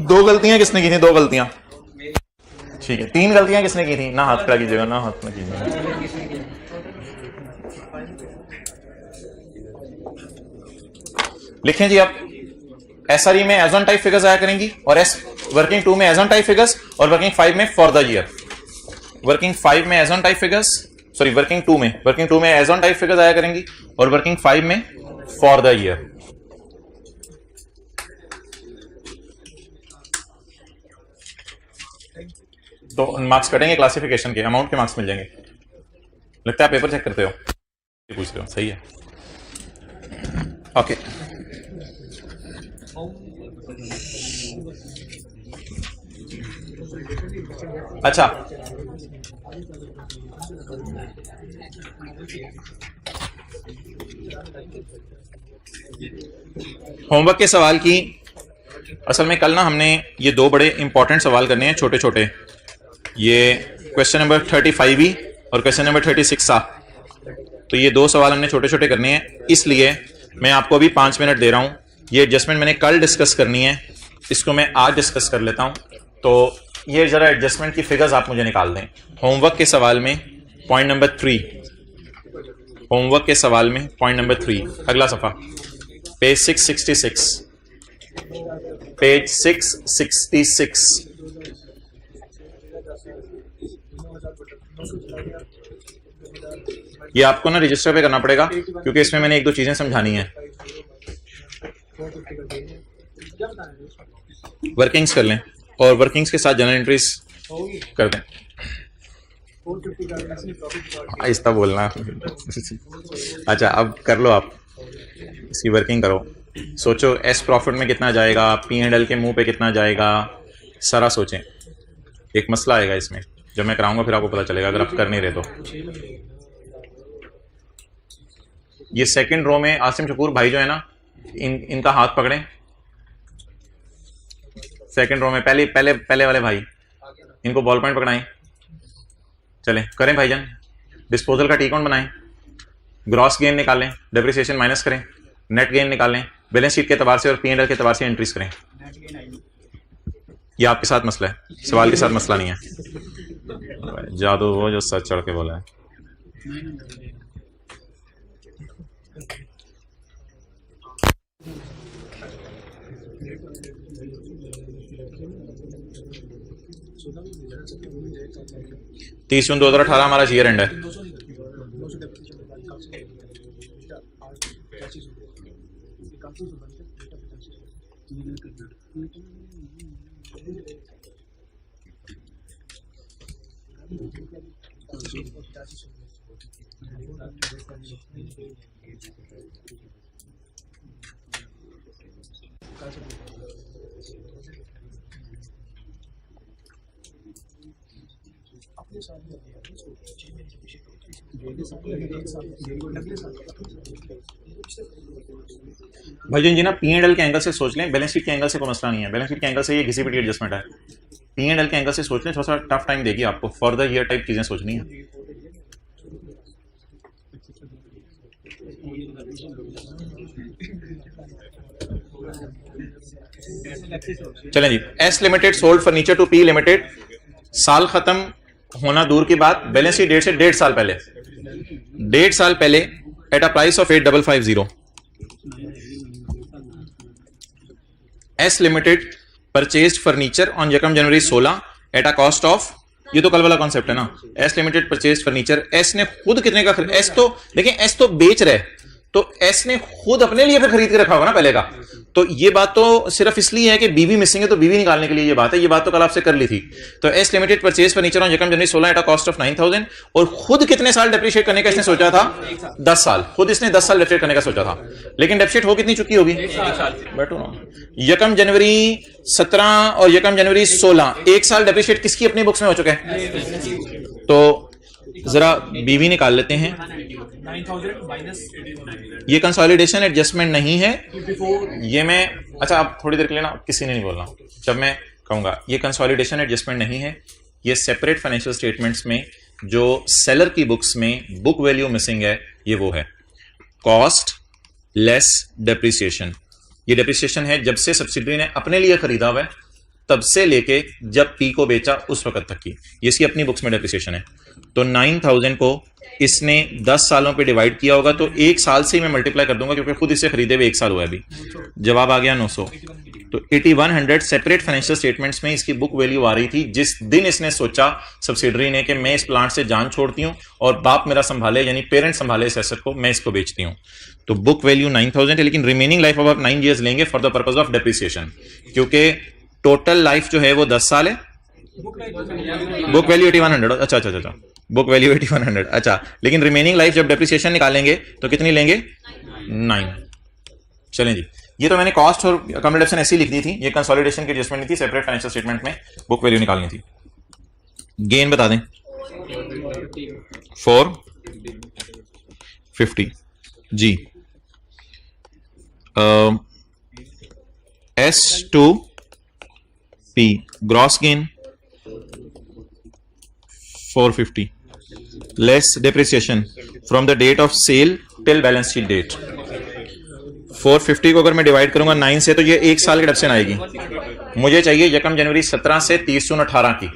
दो गलतियां किसने की थी? दो गलतियां। ठीक है, तीन गलतियां किसने की थी? ना हाथ खड़ा कीजिएगा, ना हाथ में कीजिएगा। लिखें जी आप। SRE में एज ऑन टाइप फिगर्स आया करेंगी और वर्किंग 2 में एज ऑन टाइप फिगर्स और वर्किंग 5 में फॉर द ईयर। वर्किंग 5 में as on type figures, sorry working 2 में एज ऑन टाइप फिगर्स आया करेंगी और वर्किंग 5 में फॉर द ईयर। तो मार्क्स कटेंगे क्लासिफिकेशन के, अमाउंट के मार्क्स मिल जाएंगे। लगता है आप पेपर चेक करते हो, ये पूछ रहे हो, सही है। ओके अच्छा, होमवर्क के सवाल की असल में कल ना हमने ये दो बड़े इंपॉर्टेंट सवाल करने हैं, छोटे छोटे। ये क्वेश्चन नंबर 35 भी और क्वेश्चन नंबर 36 सा। तो ये दो सवाल हमने छोटे छोटे करने हैं, इसलिए मैं आपको अभी 5 मिनट दे रहा हूं। ये एडजस्टमेंट मैंने कल डिस्कस करनी है, इसको मैं आज डिस्कस कर लेता हूं। तो ये जरा एडजस्टमेंट की फिगर्स आप मुझे निकाल दें। होमवर्क के सवाल में पॉइंट नंबर 3, होमवर्क के सवाल में पॉइंट नंबर 3, अगला सफा, पेज 666, पेज 666। ये आपको ना रजिस्टर पे करना पड़ेगा क्योंकि इसमें मैंने एक दो चीजें समझानी है। वर्किंग्स कर लें और वर्किंग्स के साथ जनरल एंट्रीज कर दें। आहिस्ता बोलना। अच्छा अब कर लो, आप इसकी वर्किंग करो, सोचो एस प्रॉफिट में कितना जाएगा, P&L के मुंह पे कितना जाएगा, सारा सोचें। एक मसला आएगा इसमें, जब मैं कराऊंगा फिर आपको पता चलेगा अगर आप कर नहीं रहे तो। ये सेकंड रो में आसिम शकूर भाई जो है ना, इनका हाथ पकड़ें। सेकंड रो में पहले वाले भाई, इनको बॉल पॉइंट पकड़ाएं। चलें करें भाईजान, डिस्पोजल का टी अकाउंट बनाएं, ग्रॉस गेन निकालें, डेप्रिसिएशन माइनस करें, नेट गेन निकालें, बैलेंस शीट के एतबार से और P&L के एतबार से एंट्रीज करें। ये आपके साथ मसला है, सवाल के साथ मसला नहीं है। जादू वो जो सच चढ़ के बोला है। तीस जून 2018 हमारा ईयर एंड है। भाई जी ना P&L के एंगल से सोच लें, बैलेंस शीट के एंगल से कोई मसला नहीं है। बैलेंस शीट के एंगल से ये घिसी पिटी एडजस्टमेंट है। P&L के एंगल से सोच लें, थोड़ा सा टफ टाइम देगी आपको, फॉर द ईयर टाइप चीजें सोचनी है। चलें जी, S limited sold furniture to P limited, साल खत्म होना दूर की बात, बैलेंस शीट डेट से 1.5 साल पहले, 1.5 साल पहले eight a price of 8550 S limited purchased furniture on यकम जनवरी 16 एट अ कॉस्ट ऑफ, ये तो कल वाला कॉन्सेप्ट है ना, S limited purchase furniture, S ने खुद कितने का एस तो देखिए, एस तो बेच रहे, तो एस ने खुद अपने लिए फिर खरीद के रखा होगा ना पहले का, तो ये बात तो सिर्फ इसलिए है कि बीवी मिसिंग है तो बीवी निकालने के लिए ये बात है, ये बात तो कल आपसे कर ली थी। तो S limited purchase furniture on यकम जनवरी 16 एट अ कॉस्ट ऑफ 9000, और खुद कितने साल डेप्रिशिएट करने का इसने सोचा था, 10 साल, खुद इसने 10 साल डेप्रिशिएट करने का सोचा था, लेकिन डेप्रिशिएट हो कितनी चुकी होगी, बैठो ना, यकम जनवरी 17 और यकम जनवरी 16, 1 साल डेप्रिशिएट किसकी अपनी बुक्स में हो चुका है, तो जरा बीवी निकाल लेते हैं, 9000 माइनस ये कंसोलिडेशन एडजस्टमेंट नहीं है, ये मैं, अच्छा आप थोड़ी देर के लिए ना किसी ने नहीं बोलना, जब मैं कहूंगा ये कंसोलिडेशन एडजस्टमेंट नहीं है, ये सेपरेट फाइनेंशियल स्टेटमेंट्स में जो सेलर की बुक्स में बुक वैल्यू मिसिंग है, ये वो है कॉस्ट लेस डेप्रिसिएशन। ये डेप्रिसिएशन है जब से सब्सिडरी ने अपने लिए खरीदा हुआ है तब से लेके जब पी को बेचा उस वक्त तक की, ये इसकी अपनी बुक्स में डेप्रिसिएशन है। तो 9000 को इसने 10 सालों पे डिवाइड किया होगा, तो 1 साल से ही मैं मल्टीप्लाई कर दूंगा क्योंकि खुद इसे खरीदे हुए 1 साल हुआ है अभी, जवाब आ गया 900। तो 8100 सेपरेट फाइनेंशियल स्टेटमेंट्स में इसकी बुक वैल्यू आ रही थी जिस दिन इसने सोचा सब्सिडरी ने कि मैं इस प्लांट से जान छोड़ती हूं और बाप मेरा संभाले, यानी पेरेंट संभाले इस एसेट को, मैं इसको बेचती हूं। तो बुक वैल्यू 9000 है, लेकिन रिमेनिंग लाइफ ऑफ 9 ईयर्स लेंगे for the purpose of depreciation, क्योंकि टोटल लाइफ जो है वो 10 साल है। बुक वैल्यू 8100, अच्छा अच्छा अच्छा, बुक वैल्यू 8100, अच्छा, लेकिन रिमेनिंग लाइफ जब डेप्रिसिएशन निकालेंगे तो कितनी लेंगे, 9। चलें जी, ये तो मैंने कॉस्ट और अकोमोडेशन ऐसी लिख दी थी, ये कंसोलिडेशन की एडजस्टमेंट नहीं थी, सेपरेट फाइनेंशियल स्टेटमेंट में बुक वैल्यू निकालनी थी। गेन बता दें, 450 जी, S2P gross gain 450 less depreciation from the date of sale till balance sheet date. 450 को अगर मैं डिवाइड करूंगा 9 से तो ये 1 साल की डिडक्शन आएगी। मुझे चाहिए यकम जनवरी 17 से 30 जून 18 की,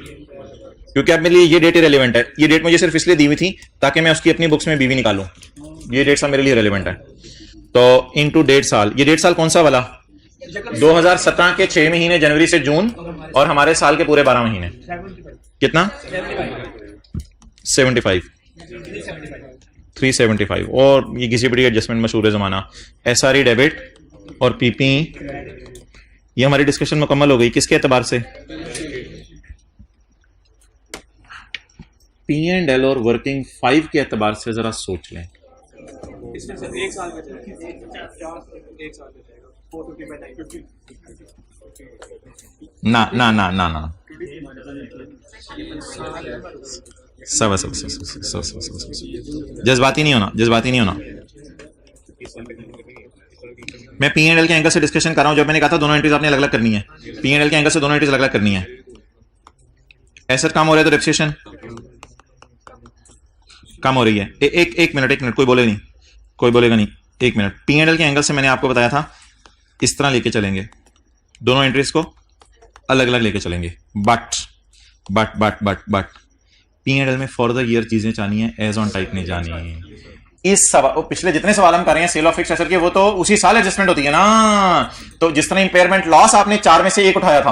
क्योंकि अब मेरे लिए ये डेट रिलेवेंट है। ये डेट मुझे सिर्फ इसलिए दी हुई थी ताकि मैं उसकी अपनी बुक्स में बीवी निकालूं, ये डेट सा मेरे लिए रिलेवेंट है। तो इनटू 1.5 साल, ये 1.5 साल कौन सा वाला, 2017 के 6 महीने जनवरी से जून, और हमारे साल के पूरे 12 महीने, कितना 75, 375, और ये किसी बड़ी एडजस्टमेंट मशहूर जमाना, SRE डेबिट और PP, ये हमारी डिस्कशन मुकम्मल हो गई। किसके एतबार से, P&L और वर्किंग 5 के एतबार से जरा सोच लें। इसमें सर 1 साल का जाएगा, 1 साल का जाएगा 450 बाय 950, ना ना ना ना ना, सब जज्बाती नहीं होना, जज्बाती नहीं होना। मैं P&L के एंगल से डिस्कशन कर रहा हूं। जब मैंने कहा था दोनों एंट्रीज आपने अलग अलग करनी है, P&L के एंगल से दोनों एंट्रीज अलग अलग करनी है। एसेट कम हो रहा है तो डेप्रिसिएशन कम हो रही है। एक मिनट, कोई बोले नहीं, कोई बोलेगा नहीं, 1 मिनट। P&L के एंगल से मैंने आपको बताया था इस तरह लेके चलेंगे, दोनों एंट्रीज को अलग अलग लेके चलेंगे। बट P&L में फॉर द ईयर चीजें जानी है, एज ऑन टाइप नहीं जानी। इस सवाल, पिछले जितने सवाल हम कर रहे हैं सेल ऑफ फिक्स्ड एसेट के, वो तो उसी साल एडजस्टमेंट होती है ना। तो जिस तरह इंपेयरमेंट लॉस आपने 4 में से 1 उठाया था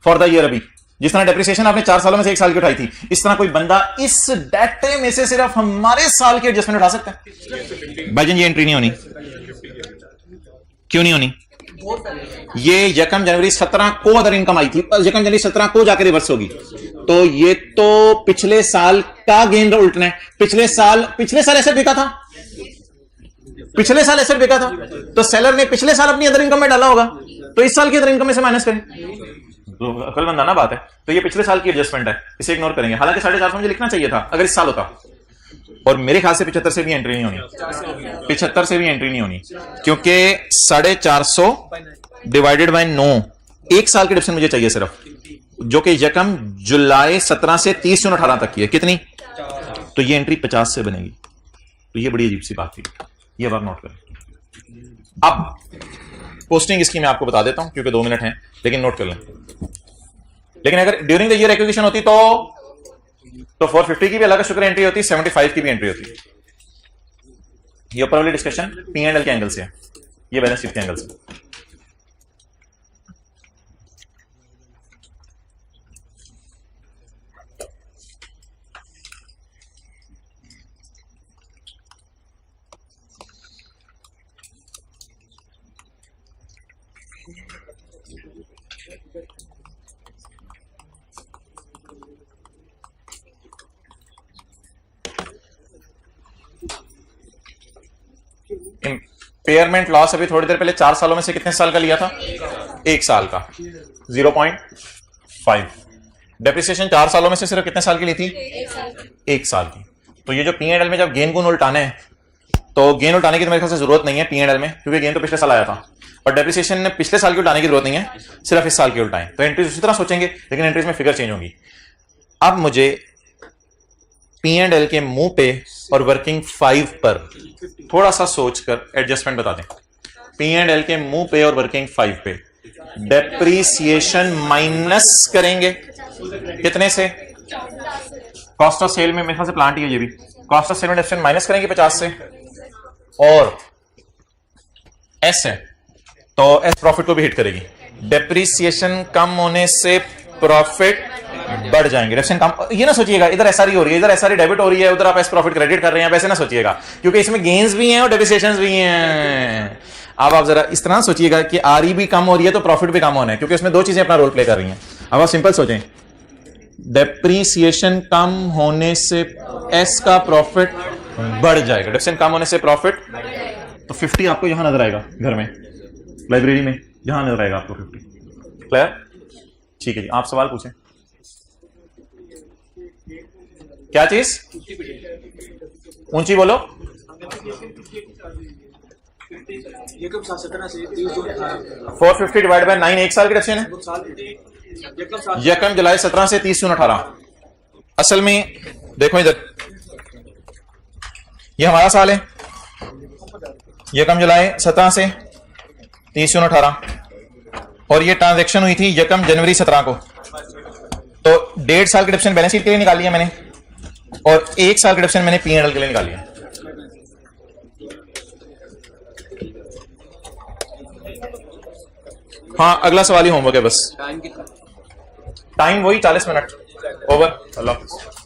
फॉर द ईयर, अभी जिस तरह डेप्रिसिएशन आपने 4 सालों में से 1 साल की उठाई थी, इस तरह कोई बंदा इस डाटे में से सिर्फ हमारे साल की एडजस्टमेंट उठा सकता है। भाईजान ये एंट्री नहीं होनी, क्यों नहीं होनी? ये यकम जनवरी 17 को अगर इनकम आई थी, यकम जनवरी 17 को जाकर रिवर्स होगी, तो ये तो पिछले साल का गेन उल्टना है। पिछले साल एसेट बिका था, पिछले साल एसेट बिका था, तो सेलर ने पिछले साल अपनी अदर इनकम में डाला होगा, तो इस साल की अदर इनकम में से माइनस करें। तो अकलमंदा ना बात है। तो ये पिछले साल की एडजस्टमेंट है, इसे इग्नोर करेंगे। हालांकि 450 मुझे लिखना चाहिए था अगर इस साल होता, और मेरे ख्याल से 75 से भी एंट्री नहीं होनी, 75 से भी एंट्री नहीं होनी, क्योंकि 450 डिवाइडेड बाय 9 1 साल की डिफरेंस मुझे चाहिए सिर्फ, जो कि यकम जुलाई 17 से 30 जून 18 तक की है। कितनी? तो ये एंट्री 50 से बनेगी। तो ये बड़ी अजीब सी बात थी, ये बात नोट करें। अब पोस्टिंग इसकी मैं आपको बता देता हूं क्योंकि 2 मिनट हैं, लेकिन नोट कर लें। लेकिन अगर ड्यूरिंग द ईयर एक्विजिशन होती तो तो 450 की भी अलग शुक्र एंट्री होती है, 75 की भी एंट्री होती है। ये ऊपर वाली डिस्कशन P&L के एंगल से है, ये बैलेंस शीट के एंगल से। इम्पेयरमेंट लॉस अभी थोड़ी देर पहले 4 सालों में से कितने साल का लिया था? 1 साल का, 0.5। डेप्रिसिएशन 4 सालों में से सिर्फ कितने साल की ली थी? 1 साल की। तो ये जो P&L में जब गेन गुण उल्टाने हैं, तो गेन उल्टाने की तो मेरे ख्याल से जरूरत नहीं है P&L में, क्योंकि गेन तो पिछले साल आया था, और डेप्रिसिएशन ने पिछले साल की उल्टाने की जरूरत नहीं है, सिर्फ इस साल की उल्टाएं। तो एंट्रीज उसी तरह सोचेंगे, लेकिन एंट्रीज में फिगर चेंज होंगी। अब मुझे P&L के मुंह पे और वर्किंग 5 पर थोड़ा सा सोचकर एडजस्टमेंट बता दें। P&L के मुंह पे और वर्किंग 5 पे डेप्रीसिएशन माइनस करेंगे कितने से? कॉस्ट ऑफ सेल में मेरे ख्याल से प्लांट ही है, ये भी कॉस्ट ऑफ सेल में डेप्रिसिएशन माइनस करेंगे 50 से, और एस है तो एस प्रॉफिट को भी हिट करेगी। डेप्रीसिएशन कम होने से प्रॉफिट बढ़ जाएंगे। डेप्रिसिएशन कम, ये ना सोचिएगा इधर एसआरई हो रही है, इधर एसआरई डेबिट हो रही है, उधर आप एस प्रॉफिट क्रेडिट कर रहे हैं, वैसे ना सोचिएगा, क्योंकि इसमें गेन्स भी हैं और डेप्रिसिएशंस भी हैं। अब आप जरा इस तरह सोचिएगा कि आरई भी कम हो रही है तो प्रॉफिट भी कम होना है, क्योंकि उसमें दो चीजें अपना रोल प्ले कर रही हैं। अब आप सिंपल सोचें, डेप्रीसिएशन कम होने से एस का प्रॉफिट बढ़ जाएगा, डेप्रिसिएशन कम होने से प्रॉफिट, तो 50 आपको यहां नजर आएगा, घर में लाइब्रेरी में यहां नजर आएगा आपको 50। क्लियर? ठीक है जी, आप सवाल पूछें। क्या चीज? ऊंची बोलो। ये कब 17 से 30 450 डिवाइड बाय 9 1 साल की डेप्रिसिएशन है। यकम जुलाई 17 से 30 जून 18। असल में देखो इधर, ये हमारा साल है, यकम जुलाई 17 से 30 जून 18, और ये ट्रांजैक्शन हुई थी यकम जनवरी 17 को। तो 1.5 साल की डेप्रिसिएशन बैलेंस शीट के लिए निकाली है मैंने, और 1 साल की डेप्रिसिएशन मैंने P&L के लिए निकाली है। हाँ, अगला सवाल ही होमवर्क है बस। टाइम वही 40 मिनट। ओवर। अल्लाह हाफिज़।